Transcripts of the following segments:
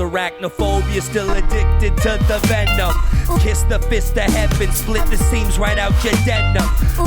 arachnophobia, still addicted to the venom. Kiss the fist of heaven, split the seams right out your denim.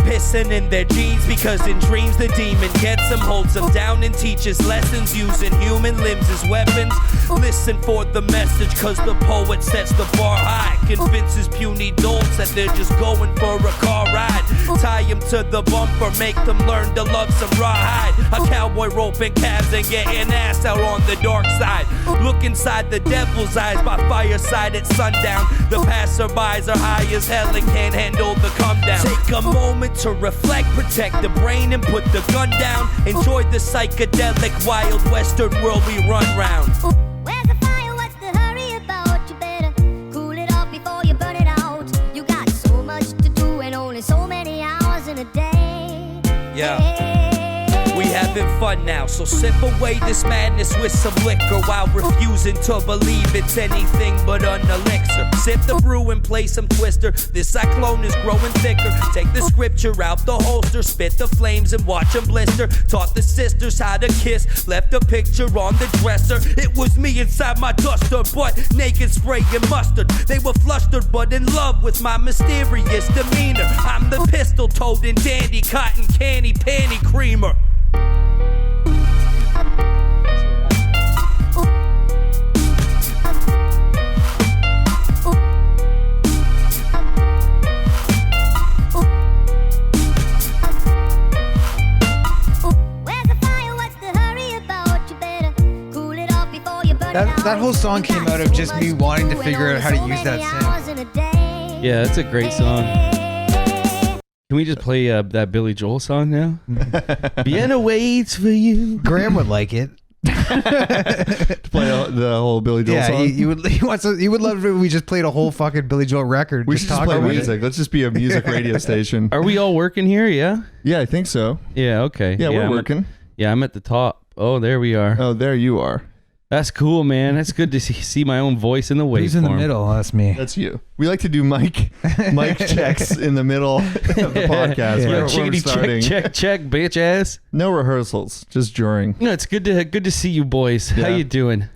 Pissing in their jeans because in dreams the demon gets them, holds them down and teaches lessons using human limbs as weapons. Listen for the message cause the poet sets the bar high, convinces puny dolts that they're just going for a car ride. Tie them to the bumper, make them learn to love some rawhide. A cowboy roping calves and getting ass out on the dark side. Look inside the devil's eyes by fireside at sundown. The passerbys are high as hell and can't handle the come down. Take a moment to reflect, protect the brain and put the gun down. Enjoy the psychedelic wild western world we run round. Where's the fire? What's the hurry about? You better cool it off before you burn it out. You got so much to do and only so many hours in a day. Yeah. We having fun now, so sip away this madness with some liquor while refusing to believe it's anything but an elixir. Sip the brew and play some twister. This cyclone is growing thicker. Take the scripture out the holster, spit the flames and watch them blister. Taught the sisters how to kiss, left a picture on the dresser. It was me inside my duster, but naked spraying mustard. They were flustered but in love with my mysterious demeanor. I'm the pistol-toting dandy, cotton candy panty creamer. That whole song came out of just me wanting to figure out how to use that synth. Yeah, that's a great song. Can we just play that Billy Joel song now? Vienna waits for you. Graham would like it. To play the whole Billy Joel song? He would love it if we just played a whole fucking Billy Joel record. We should just play music. Let's just be a music radio station. Are we all working here? Yeah? Yeah, I think so. Yeah, okay. Yeah, we're working. I'm at the top. Oh, there we are. Oh, there you are. That's cool, man. That's good to see my own voice in the waveform. Who's in the middle? That's me. That's you. We like to do mic checks in the middle of the podcast. Yeah. Chickity check, bitch ass. No rehearsals, just during. No, it's good to see you boys. Yeah. How you doing?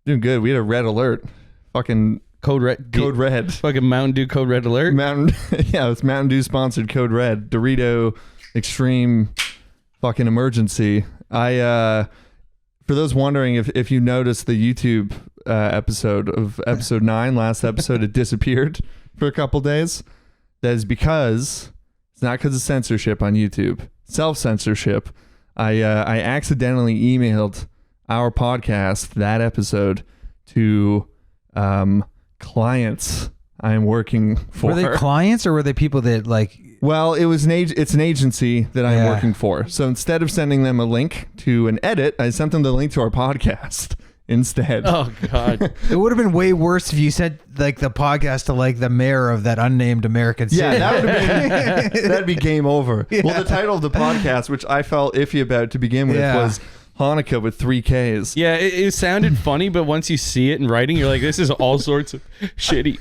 Doing good. We had a red alert. Fucking Code Red. Fucking Mountain Dew Code Red alert. Yeah, it's Mountain Dew sponsored Code Red. Dorito Extreme fucking emergency. For those wondering if you noticed the YouTube episode of episode 9, last episode, it disappeared for a couple days. That is because it's not because of censorship on YouTube. Self-censorship. I accidentally emailed our podcast, that episode, to clients I'm working for. Were they clients or were they people that like... Well, it's an agency that I'm working for. So instead of sending them a link to an edit, I sent them the link to our podcast instead. Oh, God. It would have been way worse if you sent like the podcast to like the mayor of that unnamed American city. Yeah, that'd be game over. Yeah. Well, the title of the podcast, which I felt iffy about to begin with, was Hanukkah with 3 Ks. Yeah, it sounded funny, but once you see it in writing, you're like, this is all sorts of shitty.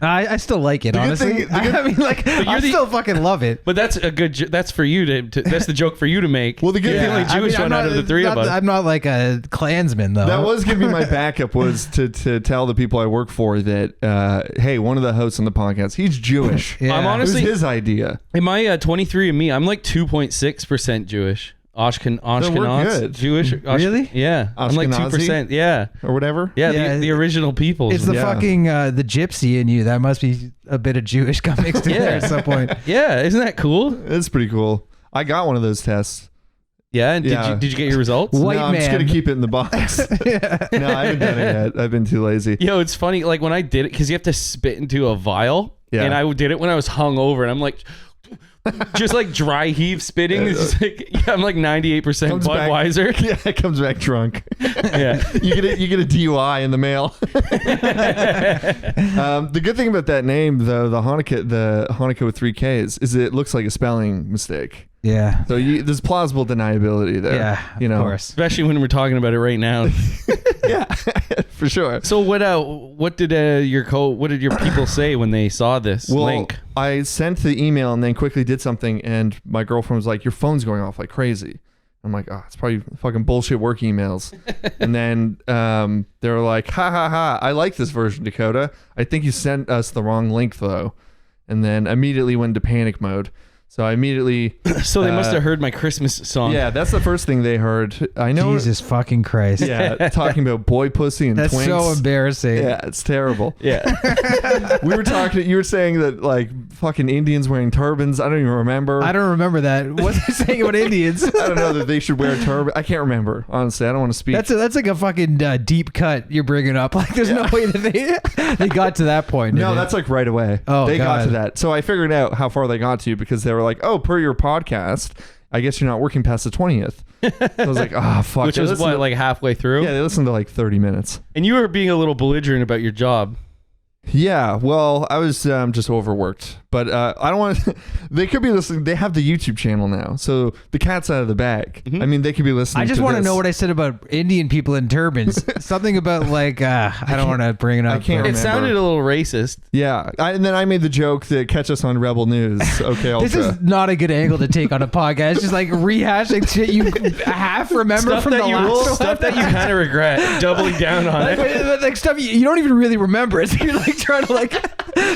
I still like it, honestly. I still fucking love it. But that's a good. That's for you to. That's the joke for you to make. Well, you're the only Jewish one out of the three of us. I'm not like a Klansman though. That was gonna be my backup, was to tell the people I work for that hey, one of the hosts on the podcast, he's Jewish. I'm honestly, it was his idea. In my 23andMe, I'm like 2.6% Jewish. Ashkenaz Jewish. Really? Yeah. I'm like 2%. Yeah. Or whatever. Yeah. The original people. It's the fucking the gypsy in you. That must be a bit of Jewish mixed in there at some point. Yeah. Isn't that cool? It's pretty cool. I got one of those tests. Yeah. And did you get your results? White I'm just going to keep it in the box. No, I haven't done it yet. I've been too lazy. Yo, it's funny. Like when I did it, because you have to spit into a vial. Yeah. And I did it when I was hungover, and I'm like... just like dry heave spitting. It's just like, I'm like 98% Budweiser. It comes back drunk. Yeah. You get a DUI in the mail. The good thing about that name, though, the Hanukkah with 3 Ks, is it looks like a spelling mistake. Yeah. So there's plausible deniability there. Yeah, of course. Especially when we're talking about it right now. Yeah, for sure. So what did your people say when they saw this link? I sent the email and then quickly did something, and my girlfriend was like, "Your phone's going off like crazy." I'm like, oh, it's probably fucking bullshit work emails. And then they were like, ha ha ha, I like this version, Dakota. I think you sent us the wrong link though. And then immediately went into panic mode. So I immediately... So they must have heard my Christmas song. Yeah, that's the first thing they heard. I know. Jesus fucking Christ. Yeah, talking about boy pussy and That's twinks. so embarrassing. Yeah, it's terrible. Yeah. We were talking, you were saying that like fucking Indians wearing turbans. I don't even remember. I don't remember that. What they saying about Indians? I don't know that they should wear a turban. I can't remember, honestly. I don't want to speak. That's like a fucking deep cut you're bringing up. Like there's no way that they got to that point. No, did they? that's like right away. Oh, they got God. to that. So I figured out how far they got to because they were like, oh, per your podcast, I guess you're not working past the 20th. I was like, oh, fuck. Which was what, like halfway through? Yeah, they listened to like 30 minutes. And you were being a little belligerent about your job. Yeah, well, I was just overworked, but I don't want to, they could be listening. They have the YouTube channel now, so the cat's out of the bag. Mm-hmm. I mean, they could be listening. I just want to know what I said about Indian people in turbans. Something about like I don't want to bring it up. I can't but- It remember. sounded a little racist. Yeah, and then I made the joke that catch us on Rebel News. Okay, This is not a good angle to take on a podcast. It's just like rehashing shit you half remember Stuff from the that you last one. stuff that you kind of regret, doubling down on it. Like stuff you don't even really remember. It's you're like trying to like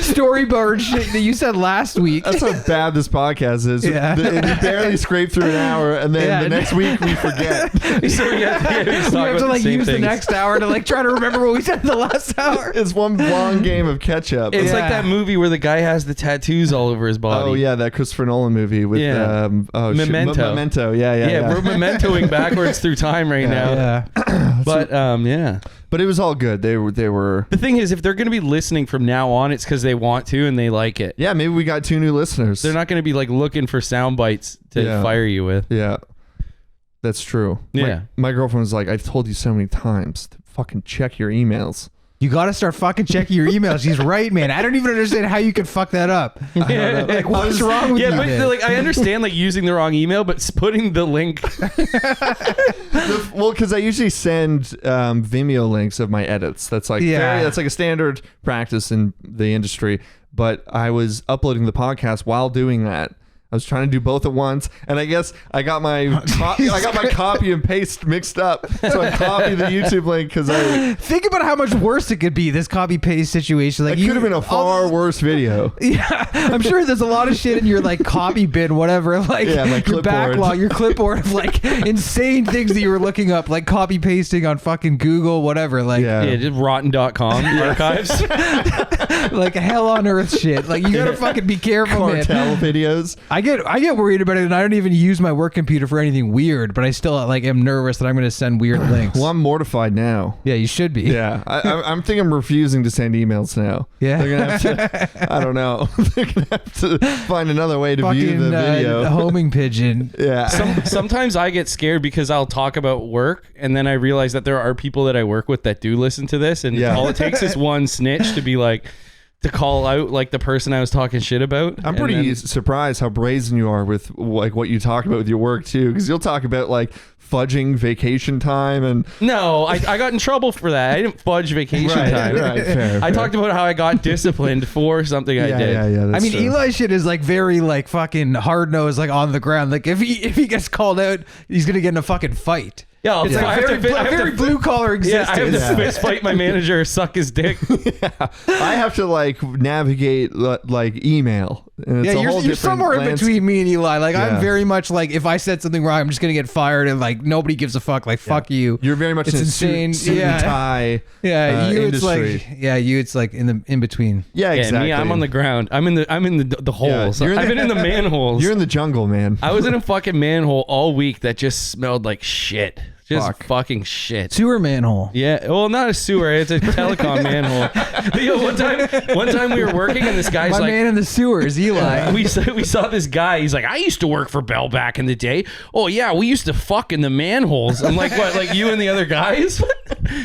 storyboard shit that you said last week. That's how bad this podcast is. Yeah. We barely scrape through an hour, and then Yeah. the next week we forget. So we have We have to like use the next hour to like try to remember what we said in the last hour. It's one long game of catch up. It's like Yeah. that movie where the guy has the tattoos all over his body. Oh yeah, that Christopher Nolan movie with Yeah. Memento. Memento. Yeah. We're mementoing backwards through time right now. Yeah. But yeah. But it was all good. They were. The thing is, if they're going to be listening from now on, it's because they want to and they like it. Yeah, maybe we got 2 new listeners. They're not going to be like looking for sound bites to Yeah. fire you with. Yeah, that's true. Yeah. My girlfriend was like, I've told you so many times to fucking check your emails. You got to start fucking checking your emails. She's right, man. I don't even understand how you could fuck that up. Yeah. Like, what's wrong with Yeah, you? but man? like I understand like using the wrong email, but putting the link. Well, because I usually send Vimeo links of my edits. That's like that's like a standard practice in the industry. But I was uploading the podcast while doing that. I was trying to do both at once, and I guess I got my copy and paste mixed up. So I copied the YouTube link because I Think about how much worse it could be, this copy paste situation. Like it could have been a far worse video. Yeah, I'm sure there's a lot of shit in your like copy bin, whatever. Like Yeah, my your clipboard. backlog, your clipboard of like insane things that you were looking up, like copy pasting on fucking Google, whatever. Like Yeah, just rotten.com archives. like hell on earth shit. Like you gotta fucking be careful, man. Cartel videos. I get worried about it, and I don't even use my work computer for anything weird. But I still like am nervous that I'm going to send weird links. Well, I'm mortified now. Yeah, you should be. Yeah, I'm thinking I'm refusing to send emails now. Yeah. They're gonna have to. I don't know. They're gonna have to find another way to Fucking view the video. homing pigeon. Yeah. Sometimes I get scared because I'll talk about work and then I realize that there are people that I work with that do listen to this, and Yeah. all it takes is one snitch to be like to call out like the person I was talking shit about. I'm And pretty then- surprised how brazen you are with like what you talk about with your work too, because you'll talk about like fudging vacation time and No, I got in trouble for that. I didn't fudge vacation time. Right, fair, I talked about how I got disciplined for something I did. Yeah, I that's mean, true. Eli shit is like very like fucking hard nosed, like on the ground. Like if he gets called out, he's gonna get in a fucking fight. Yeah, It's I like have very, to- I have very to- blue collar Yeah, existence. I have to Yeah. fist fight my manager or suck his dick. I have to like navigate like email. And it's Yeah, a whole you're different somewhere in landscape. between me and Eli. Like Yeah. I'm very much like if I said something wrong, I'm just gonna get fired, and like nobody gives a fuck. Like fuck you. You're very much It's in a insane. suit Yeah. and tie. Yeah, you industry. it's like you it's like in between. Yeah, Yeah, exactly. me, I'm on the ground. I'm in the holes. you're in I've the- been in the manholes. You're in the jungle, man. I was in a fucking manhole all week that just smelled like shit. Just fucking shit. Sewer manhole. Yeah, well, not a sewer. It's a telecom manhole. Yo, one time we were working and this guy's My like, man in the sewers, Eli. we saw this guy. He's like, I used to work for Bell back in the day. Oh yeah, we used to fuck in the manholes. I'm like, what? Like you and the other guys?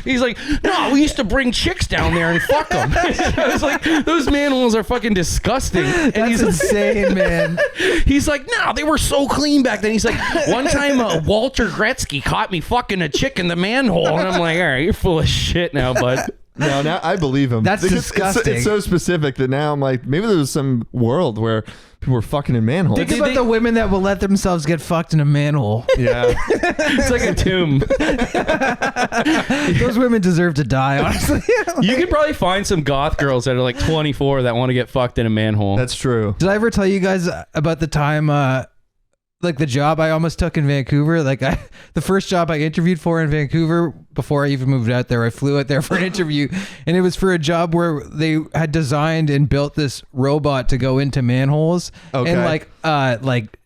He's like, no, we used to bring chicks down there and fuck them. I was like, those manholes are fucking disgusting. And That's he's insane, man. He's like, no, they were so clean back then. He's like, one time Walter Gretzky caught me fucking a chick in the manhole, and I'm like, all right, you're full of shit now, bud. No, now I believe him. That's Because disgusting. It's so specific that now I'm like, maybe there's some world where people were fucking in manholes. Think about the women that will let themselves get fucked in a manhole. Yeah. It's like a tomb. Those women deserve to die, honestly. You could probably find some goth girls that are like 24 that want to get fucked in a manhole. That's true. Did I ever tell you guys about the time, like the job I almost took in Vancouver? Like the first job I interviewed for in Vancouver before I even moved out there, I flew out there for an interview, and it was for a job where they had designed and built this robot to go into manholes and like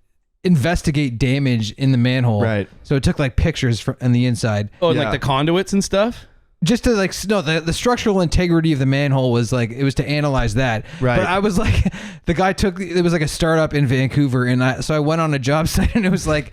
investigate damage in the manhole. Right. So it took like pictures from on the inside. Oh, and Yeah. like the conduits and stuff? Just to like no, the structural integrity of the manhole was like it was to analyze that. Right. But I was like, the guy took it was like a startup in Vancouver, and so I went on a job site, and it was like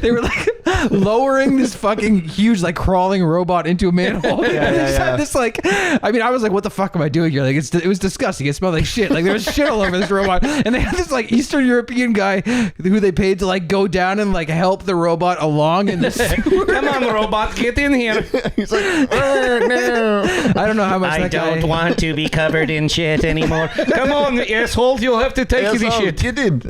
they were like lowering this fucking huge like crawling robot into a manhole. Yeah, They just yeah. had this like, I mean, I was like, what the fuck am I doing here? Like it was disgusting. It smelled like shit. Like there was shit all over this robot, and they had this like Eastern European guy who they paid to like go down and like help the robot along in this. Come on, robot, get in here. He's like, oh, no. I don't know how much I that guy. don't want to be covered in shit anymore. Come on, assholes, you'll have to take the Asshole, shit. get in.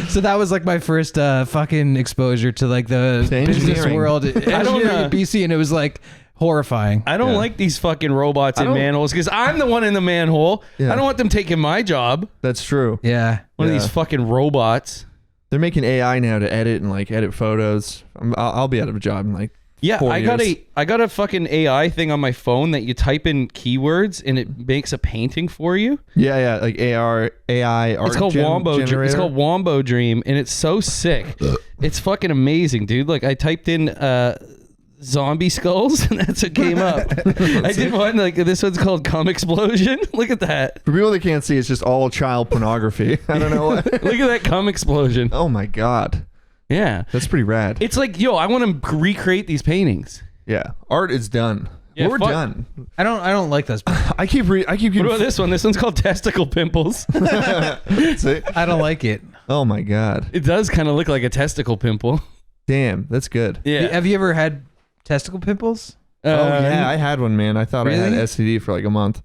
So that was like my first fucking exposure to like the To business engineering. world. Engineering in BC, and it was like horrifying. I don't Yeah. like these fucking robots I in don't- manholes because I'm the one in the manhole. Yeah. I don't want them taking my job. That's true. Yeah. One of Yeah. these fucking robots. They're making AI now to edit and like edit photos. I'll be out of a job in like Yeah, 4 I got years. I got a fucking AI thing on my phone that you type in keywords and it makes a painting for you. Yeah, like AI art. It's called Wombo. It's called Wombo Dream, and it's so sick. It's fucking amazing, dude. Like I typed in zombie skulls, and that's what came up. I did one like this one's called Cum Explosion. Look at that. For people that can't see, it's just all child pornography. I don't know what. Look at that cum explosion. Oh my god, Yeah, that's pretty rad. it's like yo, I want to recreate these paintings. Yeah, art is done. Yeah, We're fuck- done. I don't like those. I keep What getting. about this one? This one's called testicle pimples. See? I don't like it. Oh my god, It does kind of look like a testicle pimple. damn, that's good. Yeah. Have you ever had testicle pimples? Oh yeah, I had one, man. I thought I had Really? STD for like a month.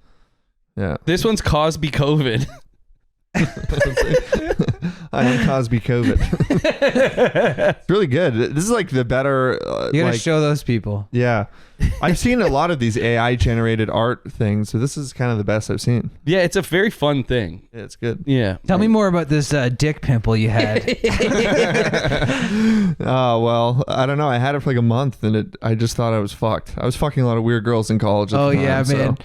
Yeah, This one's Cosby COVID. I am Cosby COVID. It's really good. This is like the better. You gotta like, show those people. yeah, I've seen a lot of these AI generated art things, so this is kind of the best I've seen. Yeah, it's a very fun thing. Yeah, it's good. Yeah. Tell me more about this dick pimple you had. Oh well, I don't know. I had it for like a month, and I just thought I was fucked. I was fucking a lot of weird girls in college. At Oh the time, yeah, so. man.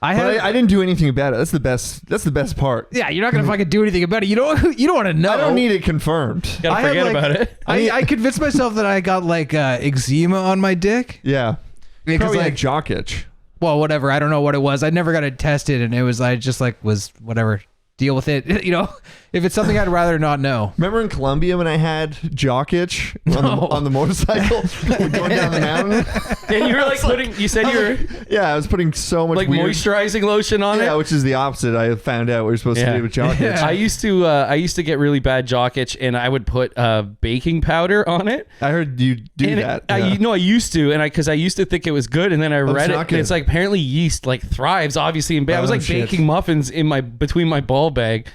I But had. I didn't do anything about it. That's the best. That's the best part. yeah, you're not gonna fucking do anything about it. You don't want to know. I don't need it confirmed. Gotta I had, forget like- about it. I convinced myself that I got like eczema on my dick. Yeah, Because probably like like jock itch. well, whatever. I don't know what it was. I never got it tested, and it was I just like was whatever. Deal with it. You know, if it's something I'd rather not know. Remember in Colombia when I had jock itch No. on the motorcycle going down the mountain? And you were like putting, you said you were Yeah, I was putting so much like weird. moisturizing lotion on Yeah, it. which is the opposite. I found out what you're supposed to Yeah. do with jock itch. Yeah. I used to get really bad jock itch, and I would put baking powder on it. I heard you do And that. I used to, and because I used to think it was good, and then I read it, not and good. it's like apparently yeast like thrives obviously in bed. I was Oh, like shit. baking muffins in between my ball bag.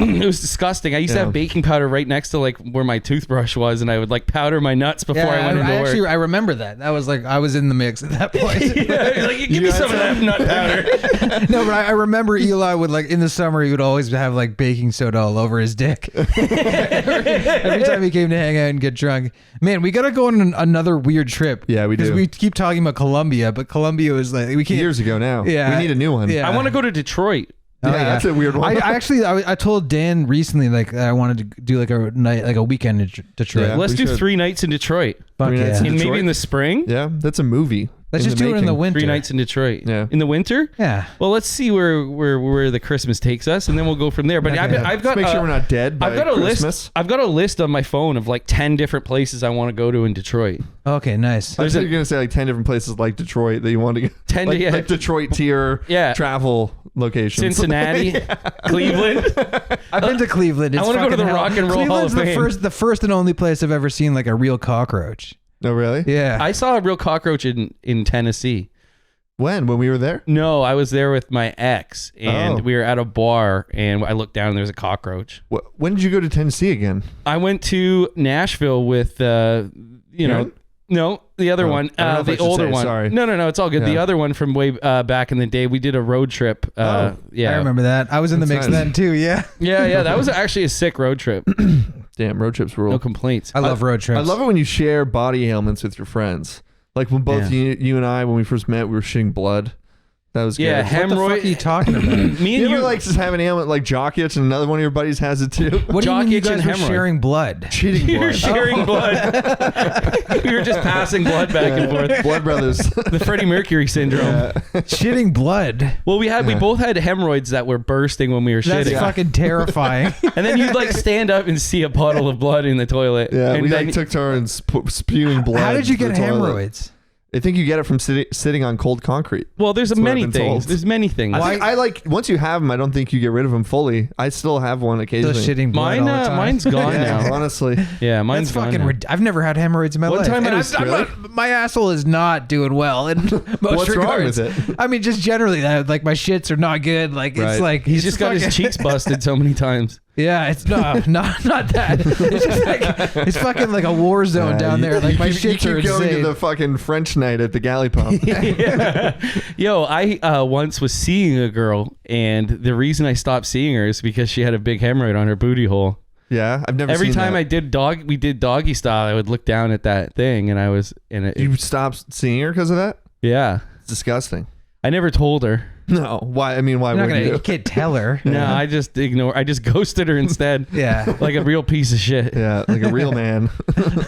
It was disgusting. I used to Yeah. have baking powder right next to like where my toothbrush was, and I would like powder my nuts before I went into work. I remember that. That was like I was in the mix at that point. Yeah, like, give me some of that nut powder. No, but I remember Eli would like in the summer he would always have like baking soda all over his dick. Every time he came to hang out and get drunk. Man, we gotta go on another weird trip. Yeah, we do. Because we keep talking about Colombia, but Colombia was like we can't. Years ago now. Yeah. We need a new one. Yeah. I want to go to Detroit. Oh, Yeah, that's a weird one. I actually I told Dan recently like I wanted to do like a night like a weekend in Detroit. Yeah. Let's we do should. 3 nights in Detroit, Fuck 3 nights yeah. in and maybe Detroit? in the spring. Yeah, that's a movie. Let's just do it in the winter. 3 nights in Detroit. Yeah. In the winter. Yeah. Well, let's see where the Christmas takes us, and then we'll go from there. But Okay. I've got Let's make sure we're not dead by I've got a Christmas. list. I've got a list on my phone of like 10 different places I want to go to in Detroit. Okay, nice. I There's thought a- you were gonna say like 10 different places like Detroit that you want to go. 10 like, yeah. like Detroit tier Yeah. travel locations. Cincinnati, Cleveland. I've been to Cleveland. It's I wanna go to fucking the hell. Rock and Roll Hall Cleveland's of the Fame. first and only place I've ever seen like a real cockroach. Oh, really? Yeah. I saw a real cockroach in Tennessee. When we were there? No, I was there with my ex, and Oh. we were at a bar, and I looked down, and there was a cockroach. When did you go to Tennessee again? I went to Nashville with, Aaron? no, the other one, I don't know if I the should older say, one. sorry. No, it's all good. The Yeah. other one from way back in the day, we did a road trip. Oh. Yeah, I remember that. I was in the That's mix nice. then too. Yeah. Yeah, that was actually a sick road trip. Damn, road trips rule. No complaints. I love road trips. I love it when you share body ailments with your friends. Like when both you and I, when we first met, we were shitting blood. That was Yeah, good. What the fuck are you talking about? Me You and ever you, like just have an ailment like jock itch and another one of your buddies has it too? What do you mean you Jock itch and guys were hemorrhoid. sharing blood? Cheating you were blood. sharing blood. We were just passing blood back and forth. Blood brothers. The Freddie Mercury syndrome. Shitting blood. Well, we both had hemorrhoids that were bursting when we were That's shitting. fucking terrifying. And then you'd like stand up and see a puddle of blood in the toilet. Yeah, and we then, like took turns spewing blood. How did you to the get toilet. hemorrhoids? I think you get it from sitting on cold concrete. well, there's That's what many I've been things. told. There's many things. I like once you have them, I don't think you get rid of them fully. I still have one Still occasionally. shitting blood Mine, all the time. mine's gone Yeah, now. honestly. Yeah, mine's That's gone fucking. now. I've never had hemorrhoids in my One life. time I And was- I'm Really? not, my asshole is not doing well in most What's wrong regards. with it? I mean, just generally that like my shits are not good. Like Right. it's like He's it's just got his fucking- cheeks busted so many times. Yeah, it's not that. It's just like it's fucking like a war zone down there. Like my you shits keep are going insane. to the fucking French night at the galley pump. Yeah. Yo, I once was seeing a girl, and the reason I stopped seeing her is because she had a big hemorrhoid on her booty hole. Yeah, I've never Every seen time that. we did doggy style, I would look down at that thing, and I was in it. You stopped seeing her because of that? Yeah, It's disgusting. I never told her. No, why? I mean, why You're not would gonna, you? you can't tell her. No, I just ghosted her instead. Yeah. Like a real piece of shit. Yeah, like a real man.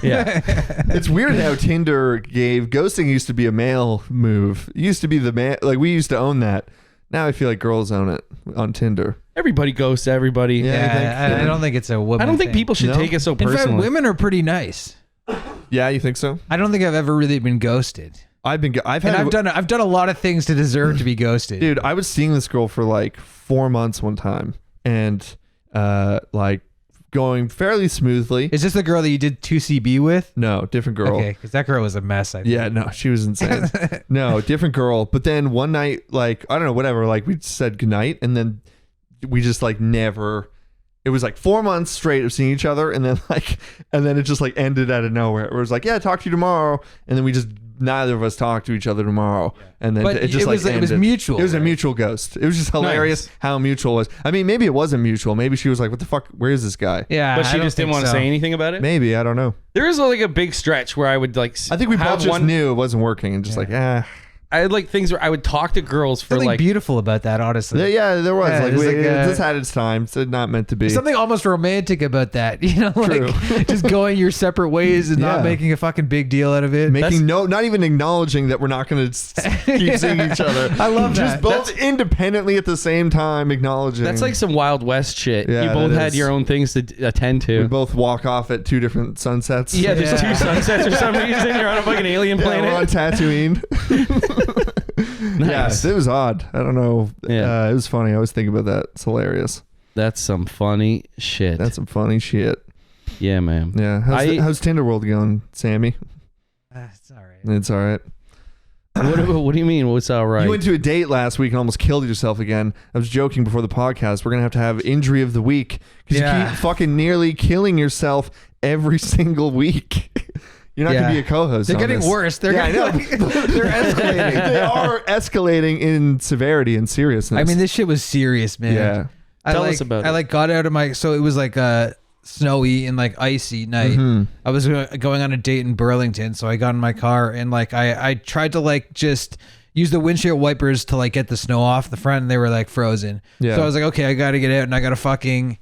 Yeah. It's weird how Tinder gave ghosting used to be a male move. It used to be the man, like we used to own that. Now I feel like girls own it on Tinder. Everybody ghosts everybody. Yeah. Yeah, I think- I don't think it's a woman. I don't think thing. people should No? take it so In fact, personally. women are pretty nice. Yeah, you think so? I don't think I've ever really been ghosted, I've and had I've done a lot of things to deserve to be ghosted. dude. I was seeing this girl for like 4 months one time, and like going fairly smoothly. Is this the girl that you did 2CB with? No, different girl. Okay, because that girl was a mess. I think. Yeah, no, she was insane. No, different girl. But then one night, like, I don't know, whatever, like we said goodnight, and then we just like never, it was like 4 months straight of seeing each other, and then it just like ended out of nowhere. It was like, yeah, talk to you tomorrow. And then we just, neither of us talked to each other tomorrow. And then But it just it was- like it was ended. mutual, It was a right? mutual ghost. It was just hilarious Nice. how mutual it was. I mean, maybe it wasn't mutual. Maybe she was like, what the fuck, where is this guy? Yeah, but I she don't just didn't think want to so. say anything about it. Maybe, I don't know. There is like a big stretch where I would like. I think we have both just one, knew it wasn't working and just like, I had like things where I would talk to girls for Something like. beautiful about that, honestly. yeah, there was. Yeah, like, there's like a- this had its time. It's not meant to be. Something almost romantic about that, you know, True. like just going your separate ways and not Yeah. making a fucking big deal out of it. Making not even acknowledging that we're not going to keep seeing each other. I love Just that. both independently at the same time acknowledging. That's like some Wild West shit. Yeah, You both that had is. your own things to attend we to. both walk off at two different sunsets. Yeah, there's Yeah. two sunsets for some reason. You're on a fucking alien Yeah, we're on planet. Tatooine. Nice. Yes, it was odd. I don't know. Yeah. It was funny. I always think about that. It's hilarious. That's some funny shit. That's some funny shit. Yeah, man. Yeah. How's Tinder World going, Sammy? It's all right. It's all right. What do you mean? What's all right? You went to a date last week and almost killed yourself again. I was joking before the podcast. We're going to have injury of the week because you Yeah. keep fucking nearly killing yourself every single week. You're not going Yeah. to be a co-host. They're on getting this. worse. They're Yeah, I know. getting, they're escalating. They are escalating in severity and seriousness. I mean, this shit was serious, man. yeah. Tell us about I it. like got out of my, so it was like snowy and like icy night. Mhm. I was going on a date in Burlington, so I got in my car and like I tried to like just use the windshield wipers to like get the snow off the front, and they were like frozen. Yeah. So I was like, okay, I got to get out and I got to fucking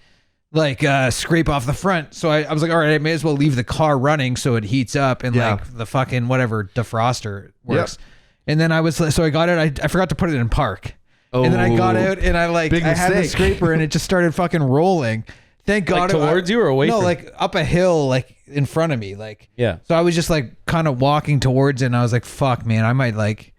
like scrape off the front. So I was like, all right, I may as well leave the car running so it heats up and Yeah. like the fucking whatever defroster works. And then I was so I got it. I forgot to put it in park. And then I got Oh. out and I like Big I had the mistake. scraper and it just started fucking rolling. Thank God. Like towards you or away No, from- like up a hill, like in front of me, like. Yeah. So I was just like kind of walking towards it, and I was like, "Fuck, man, I might like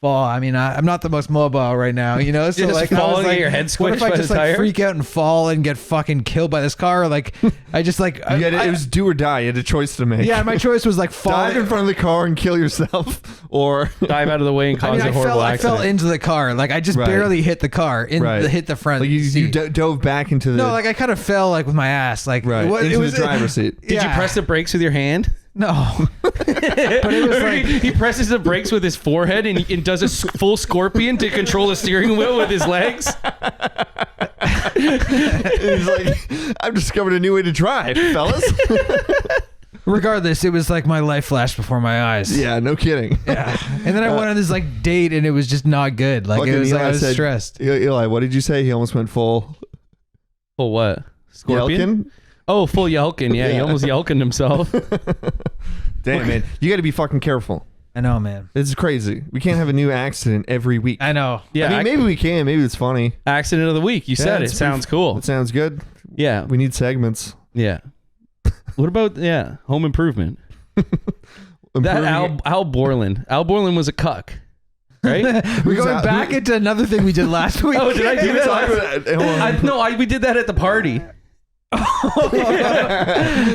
fall. I mean, I'm not the most mobile right now, you know. So Just like, falling, I was like, get your head what squished if I by just the like tire? freak out and fall and get fucking killed by this car? Or, like, I just like, It was do or die. You had a choice to make. yeah. My choice was like fall Dive in front of the car and kill yourself, or Dive out of the way and cause a horrible I accident. fell into the car. Like I just Right. barely hit the car. Hit the front. like you seat. dove back into the No, like I kind of fell like with my ass. Like right what, into the driver's seat. Did you press the brakes with your hand? No. But it was like he presses the brakes with his forehead and does a full scorpion to control the steering wheel with his legs. He's like, I've discovered a new way to drive, fellas. regardless, it was like my life flashed before my eyes. Yeah, no kidding. Yeah. And then I went on this like date and it was just not good. Like Fucking it was like Eli I was said- stressed. Eli, what did you say? He almost went full Full what? Scorpion? Yelkin? Oh, full Yelkin. Yeah, he Yeah. almost Yelkined himself. Damn, man. You got to be fucking careful. I know, man. This is crazy. We can't have a new accident every week. I know. Yeah, I mean, maybe we can. Maybe it's funny. accident of the week. You said it. it's Sounds pretty- cool. It sounds good. Yeah. We need segments. Yeah. What about Home Improvement? That Al Borland. Al Borland was a cuck, right? We're Who's going out- back into another thing we did last week. Oh, did I do that? We did that at the party.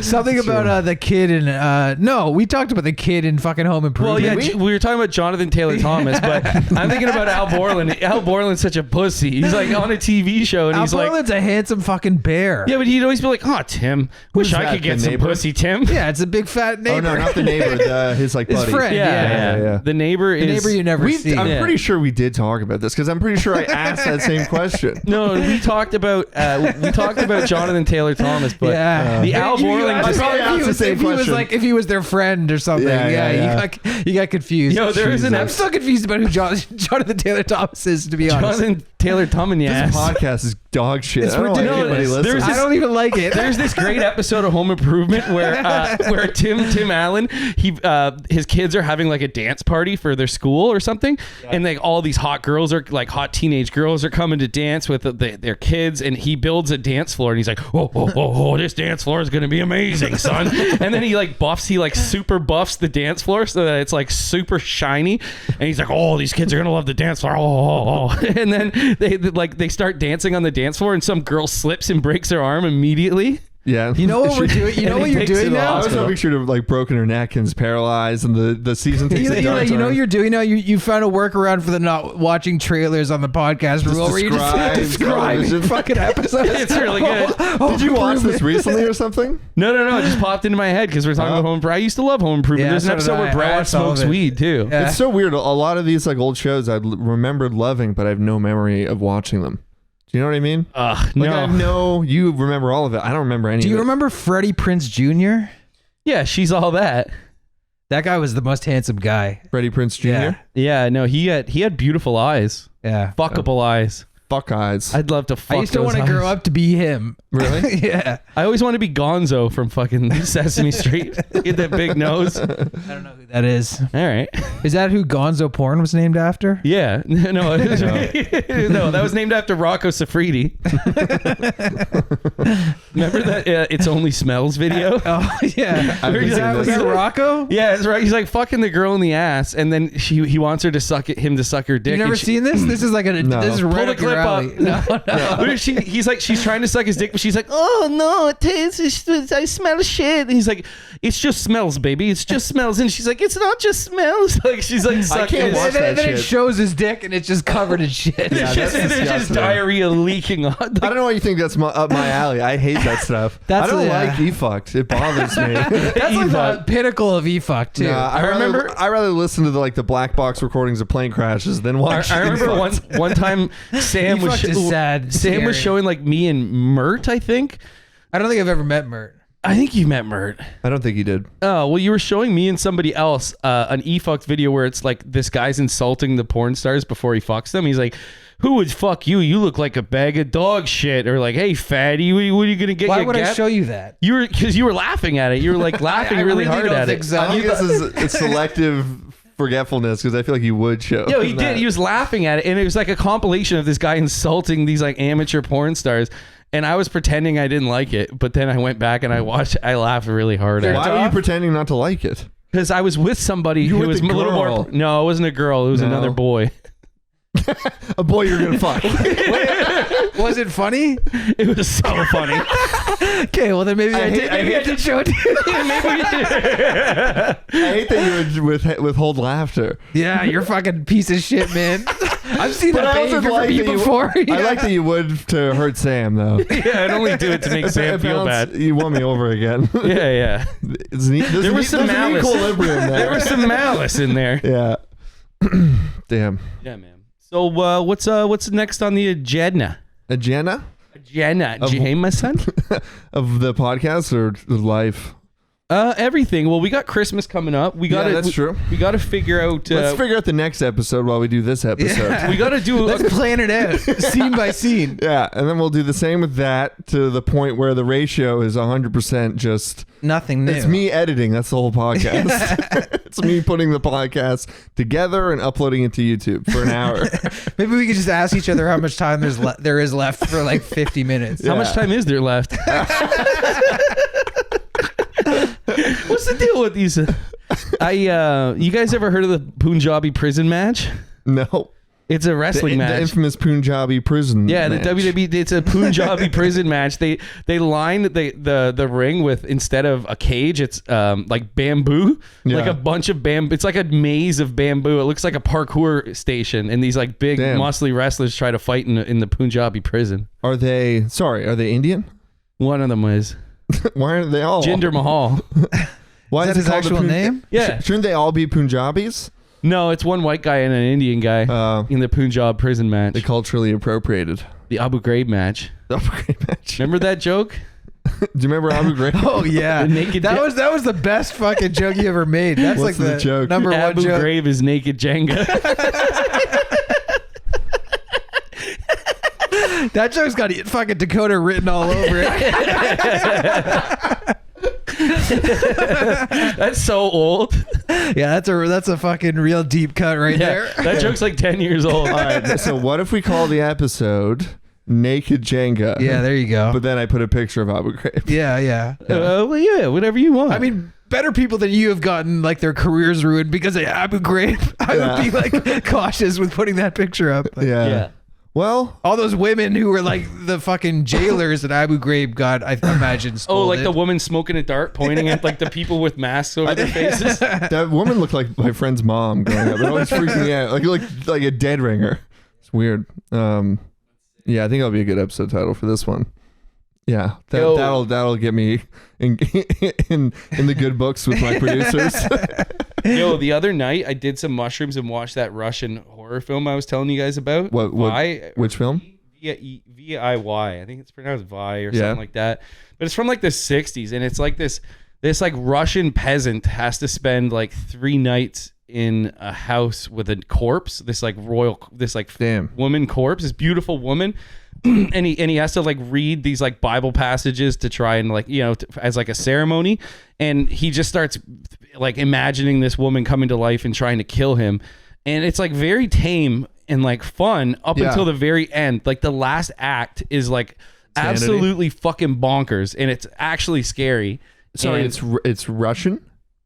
Something about the kid in no, we talked about the kid in fucking Home Well, Improvement. yeah, we were talking about Jonathan Taylor Thomas, but I'm thinking about Al Borland. Al Borland's such a pussy. He's like on a TV show and Al he's like, Borland's a handsome fucking bear. yeah, but he'd always be like, oh, Tim, wish Who's I that, could get the some neighbor? pussy, Tim. Yeah, it's a big fat neighbor. Oh, no, not the neighbor. His like His buddy. friend. Yeah. The neighbor The is neighbor you never see. I'm Yeah. pretty sure we did talk about this because I'm pretty sure I asked that same question. No, we talked about Jonathan Taylor Thomas, but Yeah. the Al Borland. I probably if asked he the was, same if he was question. like if he was their friend or something. Yeah. You got confused. Yo, there was an I'm still confused about who Jonathan Taylor Thomas is, to be honest. Jonathan Taylor Thomas. This podcast is dog shit. It's I don't like ridiculous. anybody There's listening. this- I don't even like it. There's this great episode of Home Improvement where Tim Allen his kids are having like a dance party for their school or something, and like all these hot girls are like hot teenage girls are coming to dance with their kids, and he builds a dance floor and he's like, oh, this dance floor is gonna be amazing, son. And then he super buffs the dance floor so that it's like super shiny, and he's like, oh, these kids are gonna love the dance floor. Oh. And then they start dancing on the dance floor, and some girl slips and breaks her arm immediately. Yeah. You know what we're doing? You know And what he you're takes doing it now? I was hospital. hoping she'd have like broken her neck and is paralyzed, and the season takes a dark You know turn. what you're doing now? You found a workaround for the not watching trailers on the podcast rule where you just describe television. fucking episodes. It's really good. Did you watch this recently or something? No, it just popped into my head because we're talking about Home Improvement. I used to love Home Improvement. Yeah, There's an so did episode I. where I Brad watched all of smokes it. weed too. Yeah. It's so weird. A lot of these like old shows I remembered loving, but I have no memory of watching them. Do you know what I mean? No. You remember all of it. I don't remember any Do of you it. remember Freddie Prinze Jr.? Yeah, she's all that. That guy was the most handsome guy. Freddie Prinze Jr.? Yeah. Yeah, no, he had beautiful eyes. Yeah. Fuckable eyes. Fuck eyes. I'd love to fuck I used to those want to eyes. grow up to be him. Really? Yeah. I always want to be Gonzo from fucking Sesame Street. Get that big nose. All I don't know who that is. right. Is that who Gonzo Porn was named after? Yeah. No, it was, no, that was named after Rocco Siffredi. Remember that It's Only Smells video? Oh, yeah. I've been Was seeing that this. Rocco? Yeah, that's right. He's like fucking the girl in the ass, and then he wants her to him to suck her dick. You never and she- seen this? This is like No. this is Pull right the up your clip alley. up. No. She's trying to suck his dick, but she's like, oh no, it tastes. I smell shit. And he's like, it's just smells, baby. It's just smells. And she's like, it's not just smells. Like she's like sucking. can't his- watch And then that it shit. shows his dick and it's just covered in shit. Yeah, There's just, that's there's just disgusting. diarrhea leaking on. I don't know why you think that's up my alley. I hate that stuff. That's I don't yeah. like e-fucked. It bothers me. That's like the pinnacle of e-fuck too. Nah, I remember- rather listen to the black box recordings of plane crashes than watch. I remember one time Sam was E-fucked is sad. Sam was scary. showing like me and Mert, I think. I don't think I've ever met Mert. I think you met Mert. I don't think he did. Oh, well, you were showing me and somebody else an e-fucked video where it's like this guy's insulting the porn stars before he fucks them. He's like, who would fuck you? You look like a bag of dog shit. Or like, hey, fatty, what are you going to get? Why you would I get? show you that? Because you were laughing at it. You were like laughing I really hard don't at think it. so. I think this is a selective forgetfulness because I feel like you would show. Yo, he that. did. He was laughing at it. And it was like a compilation of this guy insulting these like amateur porn stars. And I was pretending I didn't like it. But then I went back and I laughed really hard at Why it. are you pretending not to like it? Because I was with somebody who with was a the little more. girl. No, it wasn't a girl. It was No. another boy. A boy you're gonna fuck. Was it funny? It was so funny. Okay, well then maybe I did show it to you. I hate that you would withhold laughter. Yeah, you're a fucking piece of shit, man. I've seen But that I also behavior like from you that before. I like that you would to hurt Sam though. Yeah, I'd only do it to make Sam feel bad. You won me over again. Yeah. There was some an malice. equilibrium there. There was some malice in there. Yeah. Damn. Yeah, man. So what's next on the agenda? Agenda Jameson? of the podcast or life? Everything. Well, we got Christmas coming up. That's true. We got to figure out. Let's figure out the next episode while we do this episode. Yeah. We got to do. Let's plan it out, scene by scene. Yeah, and then we'll do the same with that to the point where the ratio is 100% just. Nothing new. It's me editing. That's the whole podcast. It's me putting the podcast together and uploading it to YouTube for an hour. Maybe we could just ask each other how much time there is left for like 50 minutes. How much time is there left? What's the deal with these? You guys ever heard of the Punjabi prison match? No. It's a wrestling match. The infamous Punjabi prison. Yeah, match. the WWE. It's a Punjabi prison match. They line the ring with, instead of a cage, it's like bamboo, like Yeah. a bunch of bamboo. It's like a maze of bamboo. It looks like a parkour station, and these like big Damn. muscly wrestlers try to fight in the Punjabi prison. Are they Indian? One of them was Why aren't they all? Jinder Mahal. Why Is that it his called the actual name? Yeah. Shouldn't they all be Punjabis? No, it's one white guy and an Indian guy in the Punjab prison match. They culturally appropriated. The Abu Ghraib match. The Abu Ghraib match. Remember that joke? Do you remember Abu Ghraib? Oh yeah, The naked that Ja- was the best fucking joke you ever made. That's What's like the joke? number one Abu joke. Ghraib is naked Jenga. That joke's got fucking Dakota written all over it. That's so old. Yeah, that's a fucking real deep cut right Yeah, there. that joke's like 10 years old. All right, so what if we call the episode Naked Jenga? Yeah, there you go. But then I put a picture of Abu Ghraib. Yeah. Well, yeah, whatever you want. I mean, better people than you have gotten like their careers ruined because of Abu Ghraib. I would be like cautious with putting that picture up. Like, yeah. Well, all those women who were like the fucking jailers that Abu Ghraib got, I imagine. Oh, like scolded. the woman smoking a dart, pointing at like the people with masks over their faces. that woman looked like my friend's mom growing up. It always freaked me out. Like a dead ringer. It's weird. Yeah, I think that'll be a good episode title for this one. Yeah, that'll get me in the good books with my producers. Yo, the other night I did some mushrooms and watched that Russian horror film I was telling you guys about. Which film? V-I-Y. I think it's pronounced Vi or Yeah. something like that. But it's from like the 60s, and it's like this like Russian peasant has to spend like 3 nights in a house with a corpse, this like Damn. woman corpse, this beautiful woman. and he has to like read these like Bible passages to try and like, as like a ceremony. And he just starts like imagining this woman coming to life and trying to kill him. And it's like very tame and like fun up until the very end. Like the last act is like absolutely fucking bonkers, and it's actually scary. Sorry, And- it's Russian?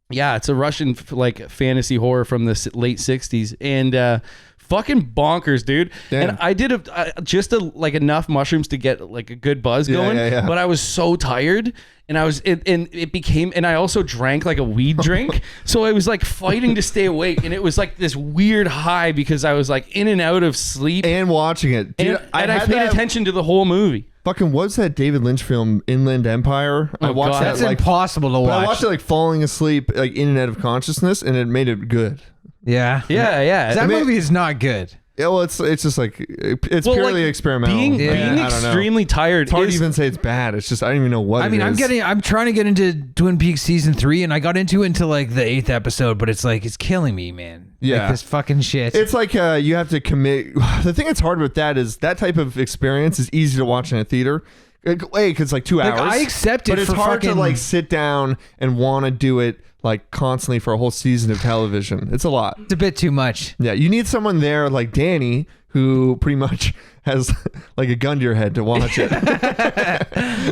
yeah, it's a Russian like fantasy horror from the late 60s, and fucking bonkers, dude. Damn. And I did just enough mushrooms to get like a good buzz going, yeah. but I was so tired, and I also drank like a weed drink, so I was like fighting to stay awake, and it was like this weird high because I was like in and out of sleep, And watching it. Dude, and I paid attention to the whole movie. Fucking, what's that David Lynch film, Inland Empire? I watched God. that That's like impossible to but watch. I watched it like falling asleep, like in and out of consciousness, and it made it good. Yeah. Yeah. That movie is not good. Yeah, well, it's just like it's Well, purely like, experimental. Being I don't know. extremely tired It's hard to is even say it's bad. It's just I don't even know what. I mean, it is. I'm trying to get into Twin Peaks season 3, and I got into like the 8th episode, but it's like it's killing me, man. Yeah. Like, this fucking shit. It's like you have to commit. The thing that's hard with that is that type of experience is easy to watch in a theater. Because it's like 2 Like, hours. I accept it but it's for hard to fucking- like sit down and want to do it like constantly for a whole season of television. It's a lot. It's a bit too much. Yeah, you need someone there like Danny who pretty much has like a gun to your head to watch it.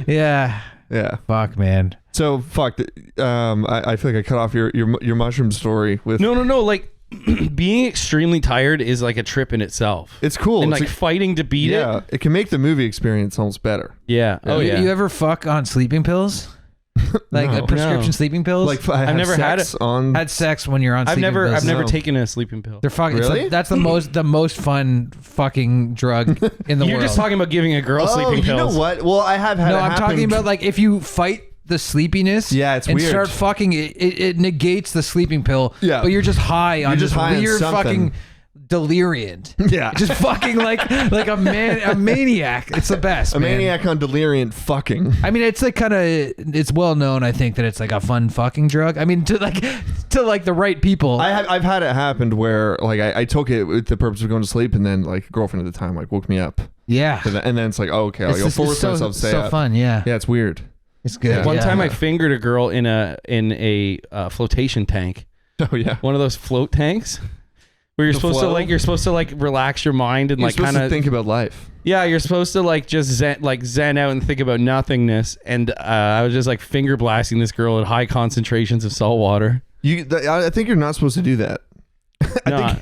Yeah. Yeah. Fuck, man. So fuck. I feel like I cut off your mushroom story with. No. Like being extremely tired is like a trip in itself. It's cool. And It's like fighting to beat it. Yeah, it can make the movie experience almost better. Yeah. Oh yeah. You ever fuck on sleeping pills? Like No. prescription No. sleeping pills? Like I I've never had sex on. had sex when you're on I've sleeping never pills. I've never No. taken a sleeping pill. They're fucking. Really? That's the most fun fucking drug in the You're world. just talking about giving a girl sleeping you pills. know what? Well, I have had. No, it I'm talking happen- about like if you fight the sleepiness, Yeah, it's and weird. start fucking it negates the sleeping pill. Yeah. but you're just high on just this high on weird something. fucking deliriant. Yeah. just fucking like a maniac. It's the best. a man. maniac on deliriant fucking. I mean, it's like it's well known. I think that it's like a fun fucking drug. I mean, to the right people. I've had it happen where like I took it with the purpose of going to sleep, and then like girlfriend at the time like woke me up, yeah, and then it's like, oh, okay, like, I'll force myself to stay so up. fun. Yeah, Yeah, it's weird. it's good. Yeah. One Yeah. time I fingered a girl in a flotation tank. Oh yeah. One of those float tanks where you're The supposed flow? to relax your mind and You're like supposed kind to of think about life. yeah, you're supposed to like just zen out and think about nothingness. And I was just like finger blasting this girl at high concentrations of salt water. I think you're not supposed to do that. No, think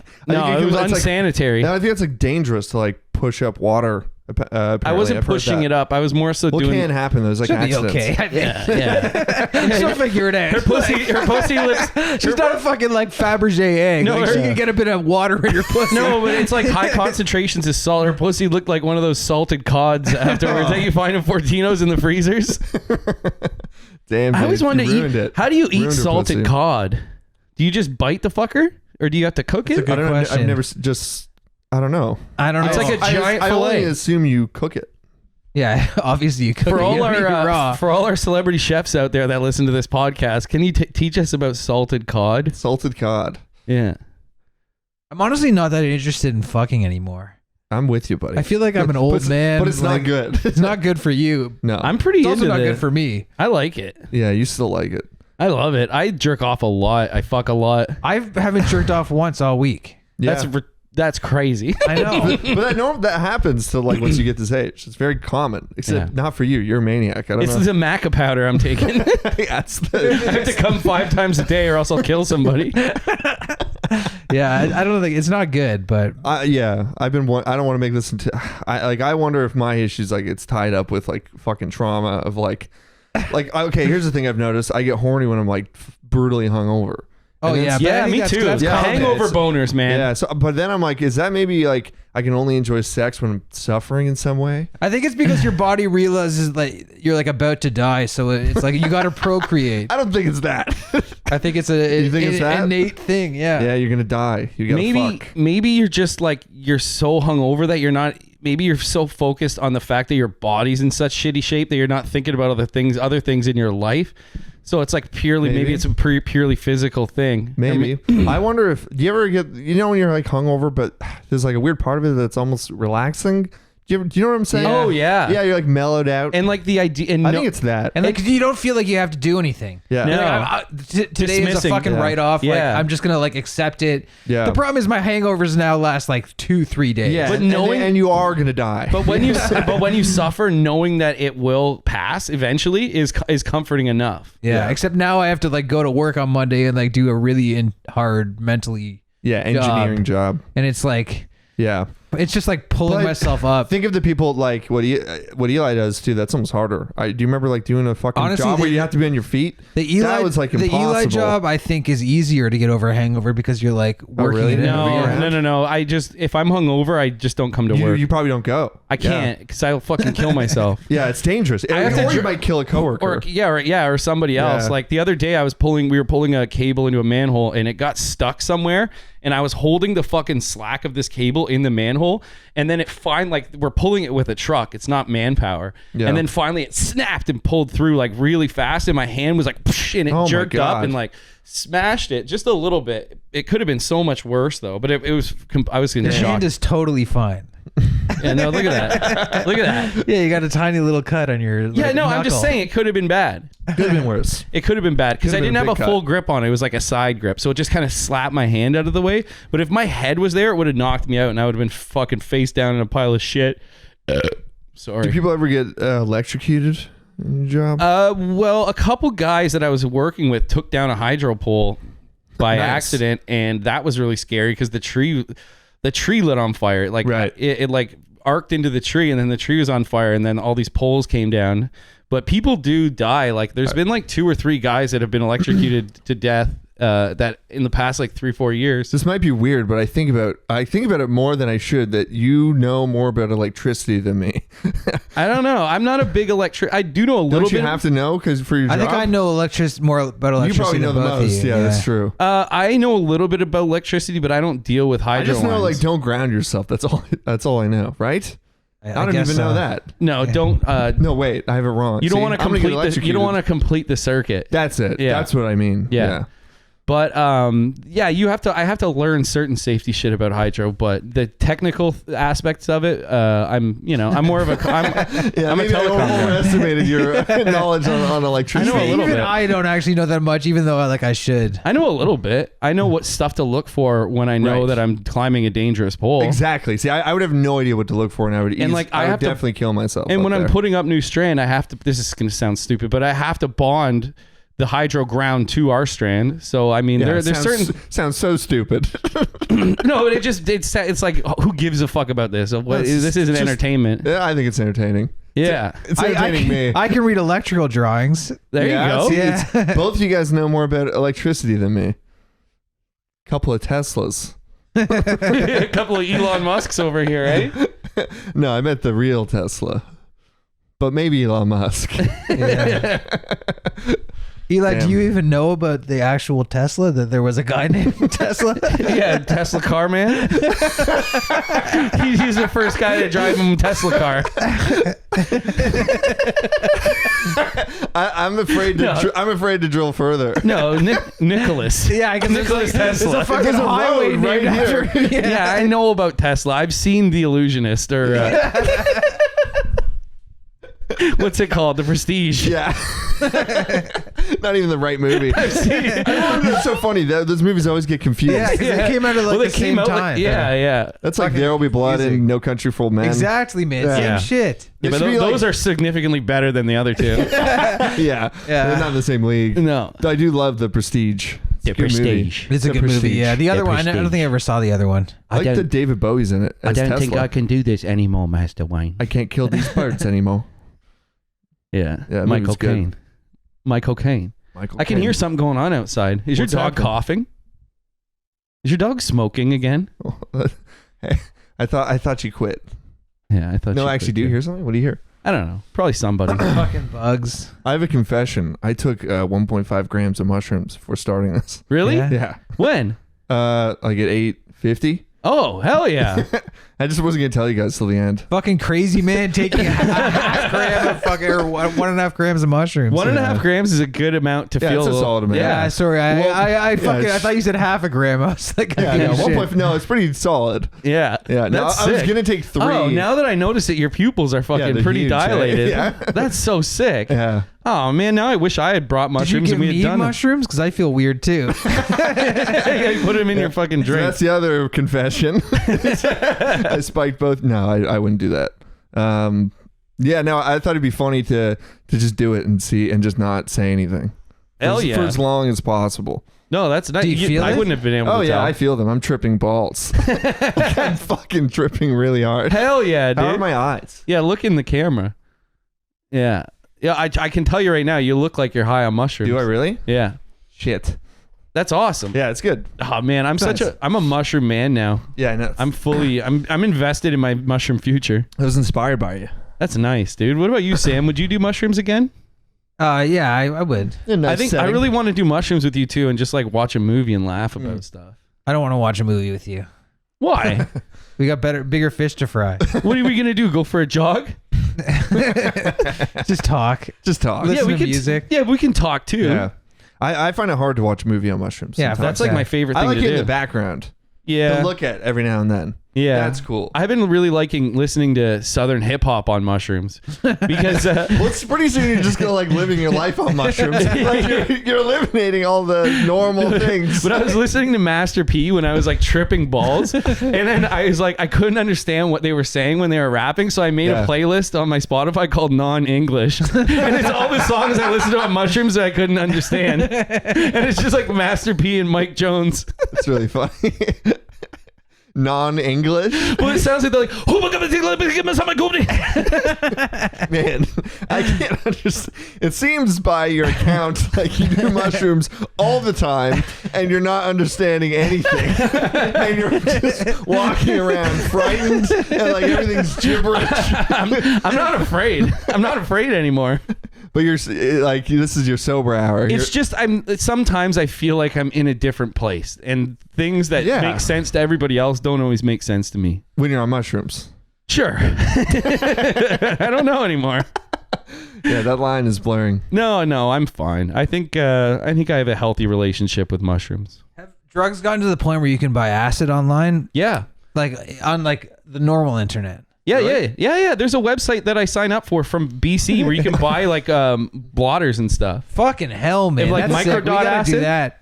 it was it's like- unsanitary. I think it's like dangerous to like push up water. I wasn't pushing it up. I was more so What doing. can happen? There's like Should be accidents. okay. I think. Yeah. She'll figure it out. Her pussy lips. She's not a fucking like Fabergé egg. No, like, she her- can get a bit of water in her pussy. No, but it's like high concentrations of salt. Her pussy looked like one of those salted cods afterwards that you find in Fortinos in the freezers. Damn. I always dude, wanted you to ruined eat. it. How do you eat Ruined her salted pussy. cod? Do you just bite the fucker, or do you have to cook it? That's a I good don't know. I've question. never just. I don't know. I don't know. It's like a giant I only fillet. assume you cook it. yeah. Obviously, you cook For it. all You don't eat it our raw. for all our celebrity chefs out there that listen to this podcast, can you teach us about salted cod? Salted cod. Yeah. I'm honestly not that interested in fucking anymore. I'm with you, buddy. I feel like I'm an old But man. But it's like, not good. It's not good for you. No. I'm pretty It's also into not it. good for me. I like it. Yeah, you still like it. I love it. I jerk off a lot. I fuck a lot. I haven't jerked off once all week. Yeah. That's crazy. I know. but that happens to like once you get this age. It's very common, except Yeah. not for you. You're a maniac. I don't It's know. the maca powder I'm taking. That's I have to come 5 times a day or else I'll kill somebody. Yeah, I don't think it's not good, but yeah, I don't want to make this into. I wonder if my issues like it's tied up with like fucking trauma of like okay. Here's the thing I've noticed: I get horny when I'm like brutally hungover. oh And yeah, it's- but I Yeah, think me that's- too. that's Yeah, common. Hangover okay. boners, man. Yeah. So, but then I'm like, is that maybe like I can only enjoy sex when I'm suffering in some way? I think it's because your body realizes like you're like about to die, so it's like you got to procreate. I don't think it's that. I think it's a You think it's that? innate thing. Yeah. Yeah, you're gonna die. You gotta fuck. Maybe you're just like you're so hungover that you're not. Maybe you're so focused on the fact that your body's in such shitty shape that you're not thinking about other things in your life. So it's like purely maybe it's a purely physical thing. Maybe. I wonder if do you ever get when you're like hungover, but there's like a weird part of it that's almost relaxing. Do you know what I'm saying? Oh yeah. Yeah, you're like mellowed out. And like the idea. And I think it's that. And like you don't feel like you have to do anything. Yeah. No. Like, today is a Dismissing. fucking Yeah. write-off. Like Yeah. I'm just gonna like accept it. Yeah. The problem is my hangovers now last like 2-3 days. Yeah, But and, knowing- and you are gonna die. But when you suffer, knowing that it will pass eventually is comforting enough. Yeah. Except now I have to like go to work on Monday and like do a really hard mentally, yeah, engineering job. and it's like Yeah. it's just like pulling But myself up. Think of the people like what Eli does too. That's almost harder. Do you remember like doing a fucking Honestly, job where the- you have to be on your feet? The Eli, that was like the impossible. Eli job, I think, is easier to get over a hangover because you're like working really? it in. No. No. I just if I'm hungover, I just don't come to work. You probably don't go. I can't because I'll fucking kill myself. Yeah, it's dangerous. I have to or you dr- might kill a coworker. Or somebody else. Yeah. Like the other day, we were pulling a cable into a manhole, and it got stuck somewhere. And I was holding the fucking slack of this cable in the manhole, and then we're pulling it with a truck. It's not manpower. Yeah. And then finally, it snapped and pulled through like really fast, and my hand was like, psh, and it Oh my jerked up God. and like smashed it just a little bit. It could have been so much worse though, but it was. I was in Your shock. hand is totally fine. Yeah, no, look at that. Look at that. Yeah, you got a tiny little cut on your Yeah, no, I'm just knuckle. saying it could have been bad. Could have been worse. It could have been bad because I Could've didn't been have a a big full cut. grip on it. It was like a side grip. So it just kind of slapped my hand out of the way. But if my head was there, it would have knocked me out and I would have been fucking face down in a pile of shit. Do Sorry. people ever get electrocuted in your job? Well, a couple guys that I was working with took down a hydro pole by Nice. accident, and that was really scary because the tree lit on fire. Like Right. it like arced into the tree, and then the tree was on fire, and then all these poles came down. But people do die. Like there's been like 2 or 3 guys that have been electrocuted to death. That in the past like 3-4 years. This might be weird, but I think about it more than I should. That you know more about electricity than me. I don't know. I'm not a big I do know a little Don't you bit. have to know because for your I job? think I know more about electricity. You probably know the than both of most. you. Yeah, that's true. I know a little bit about electricity, but I don't deal with I hydro just know lines. like don't ground yourself. That's all. That's all I know. Right? I don't guess even know so. that. No, don't. No, wait. I have it wrong. You don't See, want to I'm gonna get complete this. You don't electrocuted. want to complete the circuit. That's it. Yeah. That's what I mean. Yeah. But yeah, you have to. I have to learn certain safety shit about hydro, but the technical aspects of it, I'm more of a. I'm a maybe I telecom guy. overestimated your knowledge on electricity. I know a little Even bit. I don't actually know that much, even though I should. I know a little bit. I know what stuff to look for when I know Right. that I'm climbing a dangerous pole. Exactly. See, I would have no idea what to look for, and I would. I would have to- definitely kill myself. And up when I'm there. putting up new strand, I have to. This is going to sound stupid, but I have to bond the hydro ground to our strand. So I mean, Yeah, there's sounds, certain. sounds so stupid. No, but it's like who gives a fuck about this? This isn't just- entertainment. Yeah, I think it's entertaining. Yeah, It's entertaining me. I can read electrical drawings. there Yeah, you go. see, Yeah. Both of you guys know more about electricity than me. Couple of Teslas. A couple of Elon Musks over here, eh? No, I meant the real Tesla. But maybe Elon Musk. Yeah. Eli, Damn. do you even know about the actual Tesla? That there was a guy named Tesla? Yeah, Tesla car man. He's the first guy to drive a Tesla car. I'm afraid to. No. I'm afraid to drill further. No, Nicholas. Yeah, I guess Nicholas there's Tesla. a fucking There's a highway road named right after here. him. Yeah, I know about Tesla. I've seen The Illusionist or what's it called? The Prestige. Yeah. Not even the right movie. That's so funny. Those movies always get confused. Yeah, because they came out at Well, the same time. yeah. That's like There Will Be Blood music. and No Country for Old Men. Exactly, man. Same Yeah. shit. Yeah, but should be those like- are significantly better than the other two. Yeah. They're not in the same league. No. I do love The Prestige. It's a good movie. It's a The good movie. Prestige. Yeah, the other one, I don't think I ever saw the other one. I like that David Bowie's in it. As Tesla. can do this anymore, Master Wayne. I can't kill these birds anymore. Yeah, Yeah, that Michael movie's good. Caine. Michael Caine. Michael I can Caine. hear something going on outside. Is your What's dog happening? coughing? Is your dog smoking again? Hey, I thought she quit. Yeah, I thought. No, she actually, quit do you too. hear something? What do you hear? I don't know. Probably somebody. Fucking bugs. I have a confession. I took 1.5 grams of mushrooms before starting this. Really? Yeah. Yeah. When? Like at 8:50. Oh, hell yeah. I just wasn't gonna tell you guys till the end. Fucking crazy man taking a half gram of fucking or 1.5 grams of mushrooms. 1.5 grams is a good amount to Yeah, feel it's a little- solid amount. Yeah, sorry. Well, I fucking. I it's- thought you said half a gram. I was like, Yeah, okay, no, shit. 1. No, it's pretty solid. Yeah. Yeah, no, That's I was sick. gonna take 3. Oh, now that I notice it, your pupils are fucking they're pretty huge, eh? dilated. Yeah. That's so sick. Yeah. Oh man, now I wish I had brought Did you mushrooms give and we had me done mushrooms? Because I feel weird too. it. Put them in your fucking So drink. that's the other confession. I spiked both. No, I wouldn't do that. Yeah, no, I thought it'd be funny to just do it and see and just not say anything. Hell For yeah. as long as possible. No, that's not. Do you feel I it? wouldn't have been able Oh to yeah, tell. I feel them. I'm tripping balls. I'm fucking tripping really hard. Hell yeah, How are dude. my eyes? Yeah, look in the camera. Yeah. Yeah, I can tell you right now, you look like you're high on mushrooms. Do I really? Yeah. Shit. That's awesome. Yeah, it's good. Oh man, I'm a mushroom man now. Yeah, I know. I'm invested in my mushroom future. I was inspired by you. That's nice, dude. What about you, Sam? Would you do mushrooms again? Yeah, I would. I think I really want to do mushrooms with you too and just like watch a movie and laugh about stuff. I don't want to watch a movie with you. Why? We got bigger fish to fry. What are we gonna do? Go for a jog? Just talk. just talk. Listen to can. music. Yeah, we can talk too. Yeah. I find it hard to watch a movie on mushrooms. Yeah, sometimes. That's like my favorite I thing like to it do. in the background Yeah. to look at every now and then. Yeah, That's cool. I've been really liking listening to Southern hip hop on mushrooms because Well, it's pretty soon you're just gonna like living your life on mushrooms. Like you're eliminating all the normal things. But I was listening to Master P when I was like tripping balls, and then I was like, I couldn't understand what they were saying when they were rapping, so I made a playlist on my Spotify called Non-English, and it's all the songs I listened to on mushrooms that I couldn't understand, and it's just like Master P and Mike Jones. It's really funny. Non-English. Well, it sounds like they're like, oh my god, Man, I can't understand. It seems by your account like you do mushrooms all the time and you're not understanding anything. And you're just walking around frightened and like everything's gibberish. I'm not afraid. I'm not afraid anymore. But you're like, this is your sober hour. It's just sometimes I feel like I'm in a different place, and things that make sense to everybody else don't always make sense to me. When you're on mushrooms. Sure. I don't know anymore. Yeah, that line is blurring. No, I'm fine. I think I have a healthy relationship with mushrooms. Have drugs gotten to the point where you can buy acid online? Yeah. Like on like the normal internet? Yeah, yeah. There's a website that I sign up for from BC where you can buy like blotters and stuff. Fucking hell, man. Like That's sick. We microdot gotta acid? do that.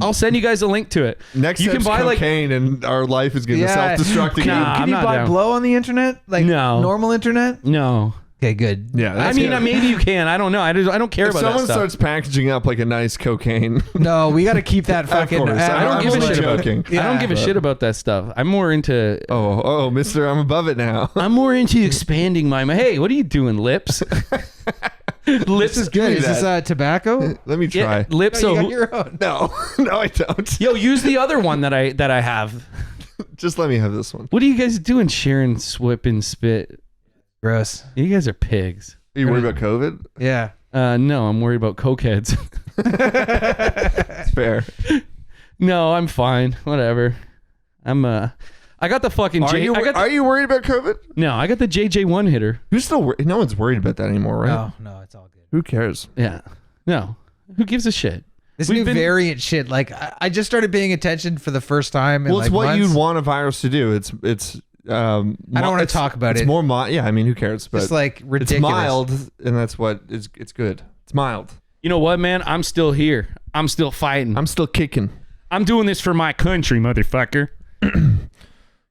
I'll send you guys a link to it. Next you step's can buy cocaine and our life is going to self-destruct again. Nah, Can I'm you not buy down. blow on the internet? Like normal internet? No. Okay, good. Yeah, I that's mean, good. maybe you can. I don't know. I don't care If about that someone stuff. starts packaging up like a nice cocaine, No, we got to keep that fucking. course. I don't I'm give a only shit about joking. I don't give a shit about that stuff. I'm more into. oh, mister, I'm above it now. I'm more into expanding my. Hey, what are you doing, lips? Lips is Good. Is this tobacco? Let me try. Yeah, lips. No, you So got your own. No, no, I don't. yo, use the other one that I have. Just let me have this one. What are you guys doing? Sharing, swip, and spit. Gross. You guys are pigs. Are you worried about COVID? Yeah. No, I'm worried about cokeheads. It's fair. No, I'm fine. Whatever. I got the fucking Are you worried about COVID? No, I got the JJ1 hitter. Who's still? No one's worried about that anymore, right? No, it's all good. Who cares? Yeah. No. Who gives a shit? This We've new been- variant shit. Like I just started paying attention for the first time. In Well, it's like what months. you'd want a virus to do. It's. I don't want to talk about it's it. more mild. Yeah, I mean, who cares? But Just like ridiculous. it's mild, and that's what it's good. It's mild. You know what, man? I'm still here. I'm still fighting. I'm still kicking. I'm doing this for my country, motherfucker.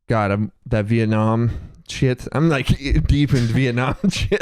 God, I'm that Vietnam shit. I'm like deep into Vietnam shit.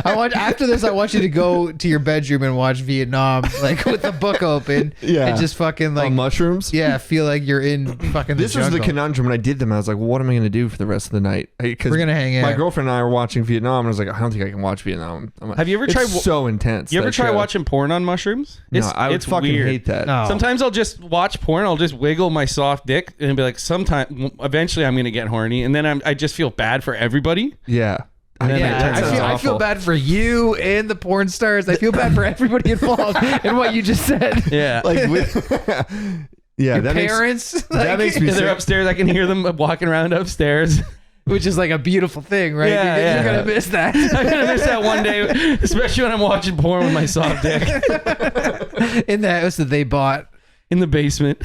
After this, I want you to go to your bedroom and watch Vietnam, like with the book open. Yeah. And just fucking like On mushrooms. yeah, feel like you're in fucking This the was jungle. the conundrum when I did them. I was like, well, what am I going to do for the rest of the night? Because We're gonna hang out. My girlfriend and I were watching Vietnam, and I was like, I don't think I can watch Vietnam. Have you ever it's tried? so intense. You ever that try show. watching porn on mushrooms? No, I would fucking weird. hate that. No. Sometimes I'll just watch porn. I'll just wiggle my soft dick and be like, eventually I'm going to get horny. And then I just feel bad for everybody. Yeah. And then Yeah, That sounds I feel awful. bad for you and the porn stars. I feel bad for everybody involved in what you just said. Yeah. Like, yeah, Your that parents, that makes me They're sick. upstairs. I can hear them walking around upstairs. which is like a beautiful thing, right? Yeah, you're yeah. gonna miss that. I'm going to miss that one day, especially when I'm watching porn with my soft dick In the house that they bought. in the basement.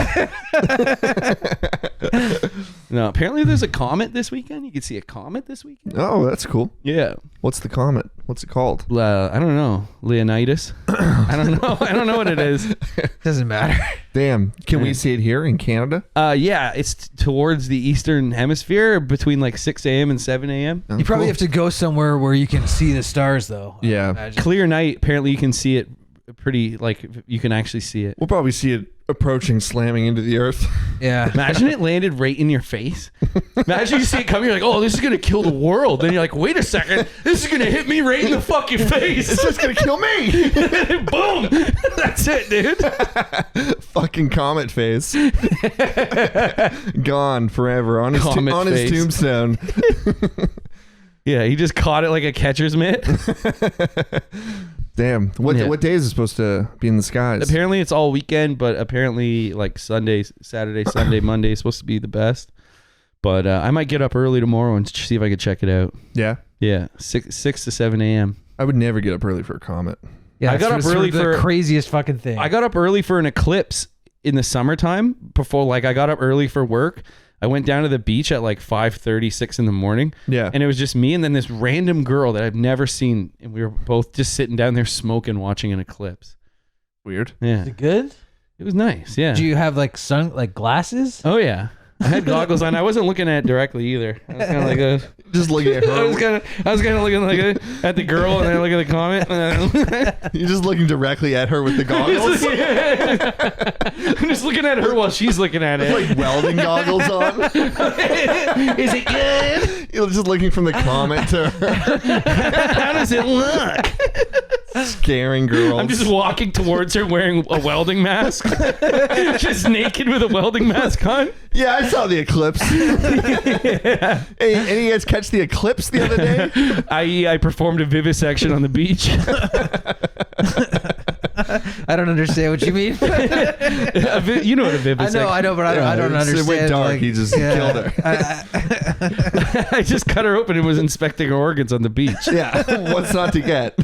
No, apparently there's a comet this weekend. You can see a comet this weekend. Oh, that's cool. Yeah. What's the comet? What's it called? I don't know. Leonidas. I don't know. I don't know what it is. Doesn't matter. Damn. Can we see it here in Canada? Yeah, it's towards the eastern hemisphere between like 6 a.m. and 7 a.m. Oh, You probably cool. have to go somewhere where you can see the stars, though. I Yeah. would imagine. Clear night. Apparently, you can see it pretty. Like you can actually see it. We'll probably see it approaching, slamming into the earth. Yeah. Imagine it landed right in your face. Imagine you see it coming. You're like, oh, this is gonna kill the world. Then you're like, wait a second, this is gonna hit me right in the fucking face. It's just gonna kill me. Boom. That's it, dude. Fucking comet face. Gone forever on his Comet on his face. tombstone. Yeah, he just caught it like a catcher's mitt. Damn. What Yeah. what day is it supposed to be in the skies? Apparently it's all weekend, but apparently like Sunday, Saturday, Sunday, Monday is supposed to be the best. But I might get up early tomorrow and see if I could check it out. Yeah. Yeah, 6 to 7 a.m. I would never get up early for a comet. Yeah, I got it's up early the for- craziest fucking thing. I got up early for an eclipse in the summertime. Before, like, I got up early for work. I went down to the beach at like 5:30, 6 in the morning. Yeah. And it was just me and then this random girl that I've never seen. And we were both just sitting down there smoking, watching an eclipse. Weird. Yeah. Is it good? It was nice. Yeah. Do you have like glasses? Oh, yeah. I had goggles on. I wasn't looking at it directly either. I was kind of like a... Just looking at I was her. kind of looking like at the girl and then look at the comment. You're just looking directly at her with the goggles. I'm just looking at her while she's looking at it. Like welding goggles on. Is it good? You're just looking from the comment to her. How does it look? Scaring girls. I'm just walking towards her wearing a welding mask. Just naked with a welding mask on. Yeah, I saw the eclipse. Yeah. Hey, any of you guys catch the eclipse the other day? I performed a vivisection on the beach. I don't understand what you mean. You know what a vivisection I know, but I don't understand. It went dark. like- He just killed her. I just cut her open and was inspecting her organs on the beach. Yeah, what's not to get?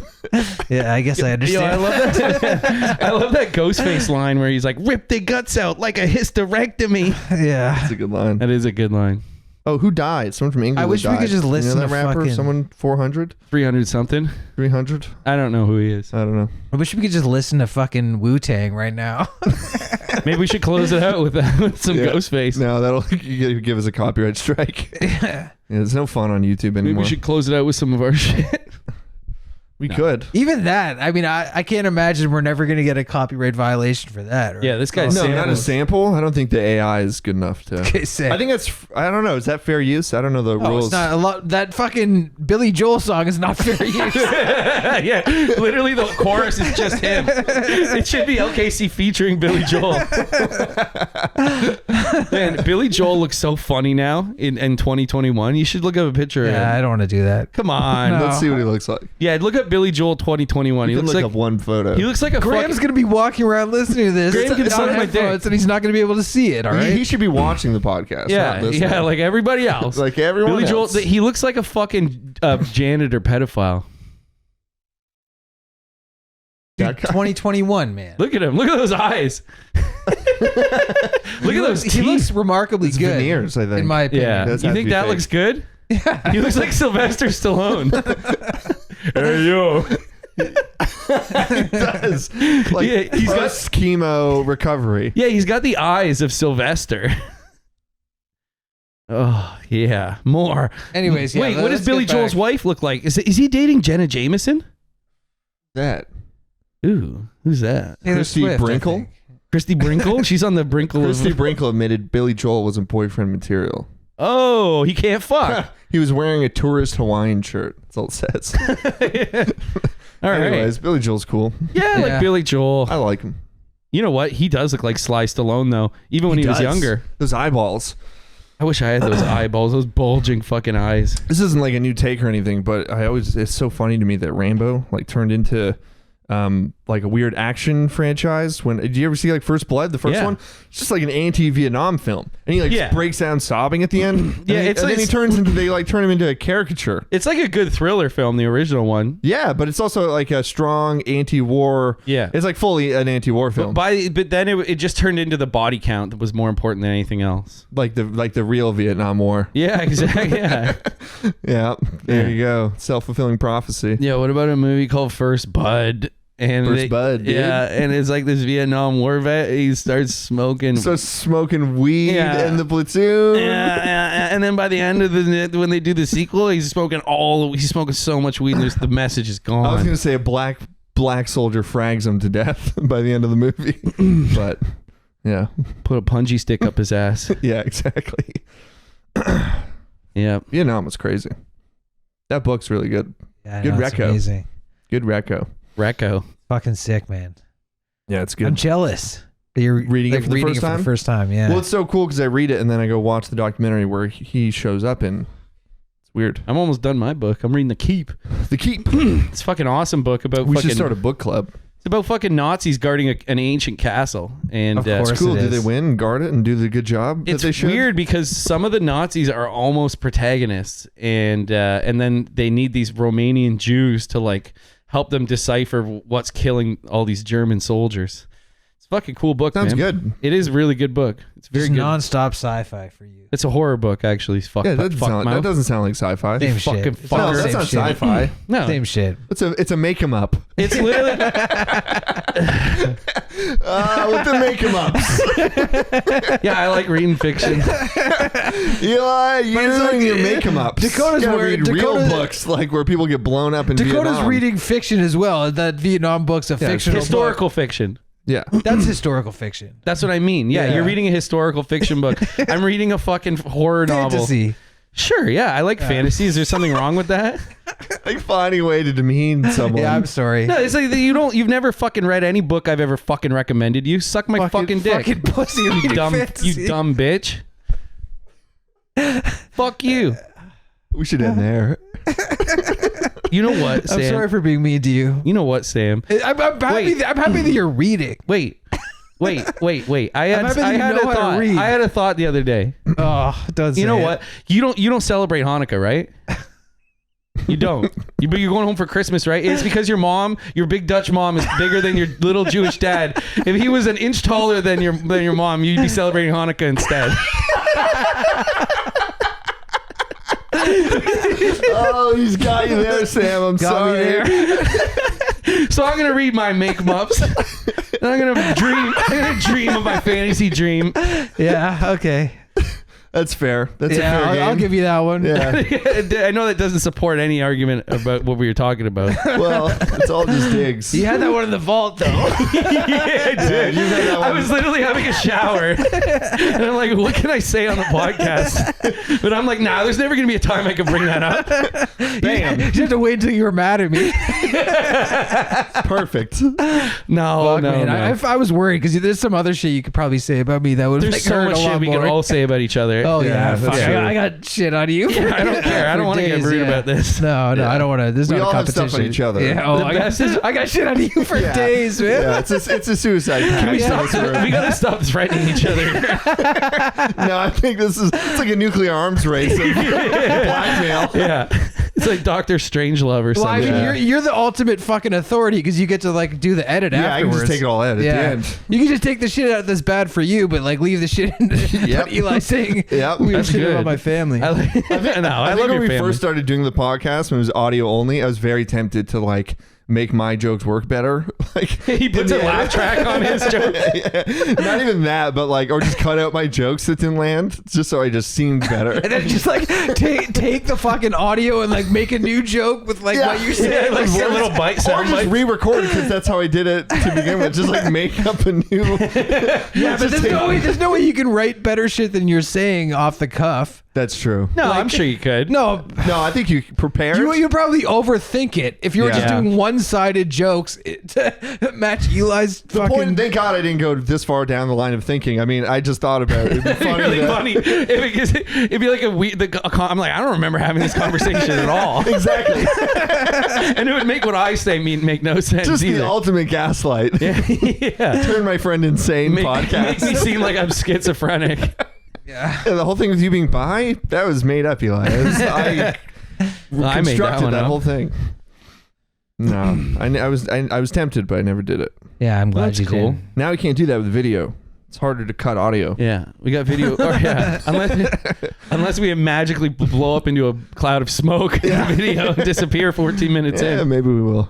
Yeah, I guess I Yo, understand. I love that. I love that Ghostface line where he's like, "Rip their guts out like a hysterectomy." Yeah. That's a good line. That is a good line. Oh, who died? Someone from England. I wish we died. could just listen You know to that rapper? fucking- Someone 400, 300 something. 300. I don't know who he is. I don't know. I wish we could just listen to fucking Wu-Tang right now. Maybe we should close it out with some Yeah. Ghostface. No, that'll give us a copyright strike. Yeah, there's no fun on YouTube Maybe anymore. we should close it out with some of our shit. We could. Even that, I mean, I can't imagine we're never going to get a copyright violation for that. Right? Yeah, this guy's No, not a samples. sample. I don't think the AI is good enough to. Okay, sick. I think that's. I don't know. Is that fair use? I don't know the Oh, rules. it's not a lot. That fucking Billy Joel song is not fair use. Yeah, literally the chorus is just him. It should be LKC featuring Billy Joel. Man, Billy Joel looks so funny now in 2021. You should look up a picture of Yeah, I him. don't want to do that. Come on. No. Let's see what he looks like. Yeah, look up Billy Joel 2021. You He can looks look like up one photo. he looks like a Graham's fucking... going to be walking around listening to this. Graham can It's on suck my dick. headphones, and he's not going to be able to see it. All right. He should be watching the podcast. Yeah, not listening. yeah, like everybody else. Like everyone Billy Joel, else. he looks like a fucking janitor pedophile. That guy. 2021, man. Look at him. Look at those eyes. Look at those He teeth. looks remarkably It's good. veneers, I think. in my opinion. Yeah. That's You has to think be that fake. looks good? Yeah. He looks like Sylvester Stallone. Hey, yo. He does. Like Yeah, he's got- post chemo recovery. Yeah, he's got the eyes of Sylvester. Oh, yeah. More. Anyways, yeah, Wait, what let's does Billy get Joel's back. wife look like? Is he dating Jenna Jameson? That Ooh, who's that? Taylor Christy Swift, I Brinkle? think. Christy Brinkle? She's on the Brinkle Christy of... Brinkle admitted Billy Joel wasn't boyfriend material. Oh, he can't fuck. He was wearing a tourist Hawaiian shirt. That's all it says. All right. Anyways, Billy Joel's cool. Yeah, like Yeah. Billy Joel. I like him. You know what? He does look like Sly Stallone, though, even when he was does. younger. Those eyeballs. I wish I had those eyeballs, those bulging fucking eyes. This isn't like a new take or anything, but it's so funny to me that Rambo like turned into like a weird action franchise. When did you ever see like First Blood, the first Yeah. one? It's just like an anti-Vietnam film, and he like Yeah. breaks down sobbing at the end. Yeah, and, it's and like- then he turns into they turn him into a caricature. It's like a good thriller film, the original one. Yeah, but it's also like a strong anti-war. Yeah. It's like fully an anti-war film, But then it just turned into the body count that was more important than anything else. like the real Vietnam War. Yeah, exactly. Yeah. Yeah, there Yeah. you go. Self-fulfilling prophecy. Yeah. What about a movie called First Bud? And First Bud, dude. Yeah, and it's like this Vietnam War vet. He starts smoking. So smoking weed Yeah. in the platoon. Yeah, and then by the end of when they do the sequel, he's smoking so much weed. And the message is I was gone. gonna say a black soldier frags him to death by the end of the movie, but yeah, Put a punji stick up his ass. yeah, exactly. Yeah. Vietnam was crazy. That book's really good. Yeah, I Good know, it's reco. amazing. Good reco. Recco. Fucking sick, man. Yeah, it's I'm good. jealous that you're Reading it like, for the reading first it for time? the first time. Yeah. Well, it's so cool because I read it and then I go watch the documentary where he shows up in. It's weird. I'm almost done my book. I'm reading The Keep. The Keep. It's a fucking awesome book about We fucking. should start a book club. It's about fucking Nazis guarding an ancient castle, and Of course. It's cool. it Do they is. win, guard it, and do the good job it's that they should? weird because some of the Nazis are almost protagonists, and then they need these Romanian Jews to like help them decipher what's killing all these German soldiers. It's a fucking cool book, Sounds man. good. It is a really good book. It's very Just good. nonstop sci-fi for you. It's a horror book, actually. Fuck, Yeah, that mouth. doesn't sound like sci-fi. Same fucking shit. fucker. It's all No, the that's same not shit. sci-fi. No, Same shit. It's a make 'em up. it's literally. With the make 'em ups. Yeah, I like reading fiction. Eli, you and your make 'em ups. Dakota's You gotta where- read Dakota- real books like where people get blown up in Dakota's Vietnam. reading fiction as well. That Vietnam book's a Yeah, it's fictional Historical fiction. Yeah. book. That's historical fiction. That's what I mean. Yeah, Yeah. you're reading a historical fiction book. I'm reading a fucking horror novel. Fantasy. Sure, yeah, I like fantasy. Is there something wrong with that? Like finding a way to demean someone. Yeah, I'm sorry. No, it's like you've never fucking read any book I've ever fucking recommended you. Suck my fucking dick. Fucking pussy. you reading dumb fantasy. bitch. Fuck you. We should end there. You know what, Sam? I'm sorry for being mean to you. You know what, Sam? I'm happy. I'm happy that you're reading. Wait. I I'm happy that you had know a how to thought. read. I had a thought the other day. Oh, don't say You know it. what? You don't celebrate Hanukkah, right? You don't. But you're going home for Christmas, right? It's because your big Dutch mom, is bigger than your little Jewish dad. If he was an inch taller than your mom, you'd be celebrating Hanukkah instead. Oh, he's got you there, Sam. I'm Got sorry. me there. So I'm gonna read my make-em-ups. And I'm gonna dream of my fantasy dream. Yeah. Okay. That's fair. That's a fair Yeah, game. I'll give you that one. Yeah. I know that doesn't support any argument about what we were talking about. Well, it's all just digs. You had that one in the vault though. Yeah, I did. you had that I one. was literally having a shower. And I'm like, what can I say on the podcast? But I'm like, nah, there's never going to be a time I can bring that up. Bam. You had to wait until you were mad at me. Perfect. No, Fuck, man. I was worried because there's some other shit you could probably say about me that would There's like, so hurt much a shit lot we more. can all say about each other. Oh Yeah, yeah, that's fuck. true. I got shit on you. Yeah, I don't care. I don't want to get days, rude yeah. about this. No, Yeah. I don't want to. There's We not a all have competition. stuff on each other. Yeah. Oh, The best is- I got shit on you for Yeah. days, man. Yeah, it's a suicide pact. We gotta stop threatening each other. No, I think it's like a nuclear arms race of blackmail. Yeah, it's like Dr. Strangelove or Well, I something. mean, Yeah. you're the ultimate fucking authority because you get to like do the edit Yeah, I can afterwards. just take it all out at the end. You can just take the shit out that's bad for you, but like leave the shit in. Yep. Eli saying Yep. weird That's shit good. about my family. I love I think your when we family. first started doing the podcast, when it was audio only, I was very tempted to like make my jokes work better. Like He puts a in the laugh edit. track on his joke. Yeah. Not even that, but like, or just cut out my jokes that didn't land, just so I just seemed better. And then just like take the fucking audio and like make a new joke with like Yeah. what you're saying. Like Like, a little bite Or sound just bite. re-record because that's how I did it to begin with. Just like make up a new. yeah, but there's no way you can write better shit than you're saying off the cuff. That's true. No, I'm sure you could. No, No, I think you prepared. you probably overthink it if you were just Yeah. doing one-sided jokes to match Eli's the fucking. point. Thank God I didn't go this far down the line of thinking. I mean, I just thought about it. It'd be funny. Really to- funny. It'd be like I'm like, I don't remember having this conversation at all. Exactly. And it would make what I say make no sense Just either. the ultimate gaslight. Yeah. Turn my friend insane Make podcast. me seem like I'm schizophrenic. Yeah. Yeah, the whole thing with you being bi, that was made up, Eli. I I made that constructed one that up. whole thing. No, I was tempted, but I never did it. Yeah, I'm glad That's you cool. did. Now we can't do that with video. It's harder to cut audio. Yeah, we got video. Or yeah, unless we magically blow up into a cloud of smoke in the video and disappear 14 minutes Yeah, in. maybe we will.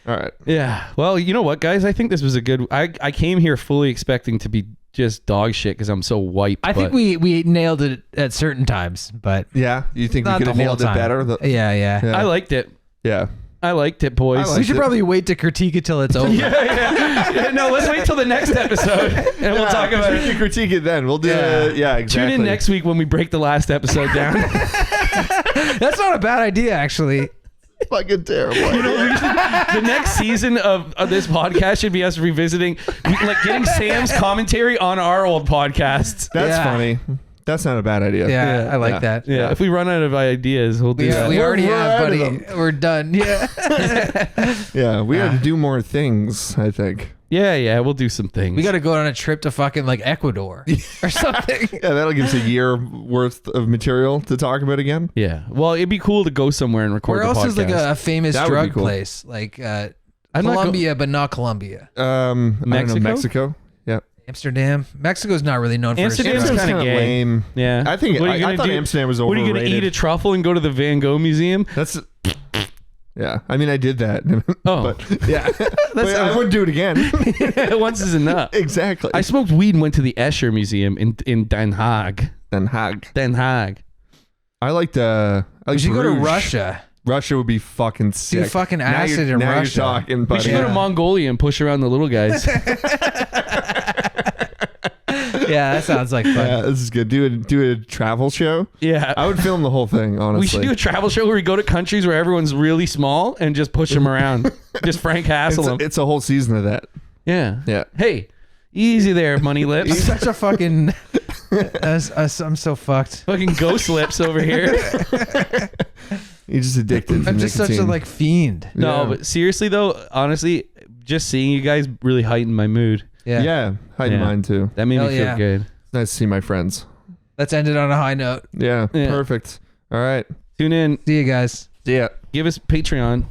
All right. Yeah. Well, you know what, guys? I think this was a good. I came here fully expecting to be just dog shit because I'm so wiped. I think we nailed it at certain times, but Yeah, you think we not could the have whole nailed it time. better? Yeah. I liked it. Yeah. I liked it, boys. I We liked should it. probably wait to critique it till it's over. Yeah, no, let's wait till the next episode and we'll talk about We it. can critique it then. We'll do it. Yeah, exactly. Tune in next week when we break the last episode down. That's not a bad idea, actually. Fucking terrible. The next season of this podcast should be us revisiting, like getting Sam's commentary on our old podcasts. That's Yeah. funny. That's not a bad idea. Yeah, I like Yeah. that. Yeah, if we run out of ideas, we'll do We, that. we already We're have, out of buddy. them. We're done. Yeah. Yeah, we had to do more things, I think. Yeah, we'll do some things. We got to go on a trip to fucking like Ecuador or something. Yeah, that'll give us a year worth of material to talk about again. Yeah. Well, it'd be cool to go somewhere and record Where the else podcast. is like a famous That would be drug cool. place? Like, I Colombia, but not Colombia. I don't know, Mexico. Yeah. Amsterdam. Mexico's not really known for its Amsterdam's drugs. kind of gay. lame. Yeah. I think What are you I gonna thought do? Amsterdam was What are overrated. you gonna eat a truffle and go to the Van Gogh Museum? That's yeah. I mean, I did that. Oh. But yeah. But I wouldn't do it again. Once is enough. Exactly. I smoked weed and went to the Escher Museum in Den Haag. Den Haag. Den Haag. I like We should go to Bruges. Russia. Russia would be fucking sick. Do fucking Now acid you're- in now Russia. You're talking, We but should go to Mongolia and push around the little guys. Yeah, that sounds like fun. yeah, this is good. Do a travel show. Yeah. I would film the whole thing. Honestly, We should do a travel show where we go to countries where everyone's really small and just push them around. Just Frank Hassel them. It's a whole season of that. Yeah. Yeah. Hey, easy there, money I'm lips. such a fucking. I'm so fucked. Fucking ghost lips over here. You're just addicted. To I'm just such a nicotine. like fiend. No, Yeah. but seriously though, honestly, just seeing you guys really heightened my mood. Yeah. Yeah, hide Yeah. mine too. That made Hell me feel yeah. good. It's nice to see my friends. Let's end it on a high note. Yeah, Yeah. perfect. All right. Tune in. See you guys. See ya. Give us Patreon.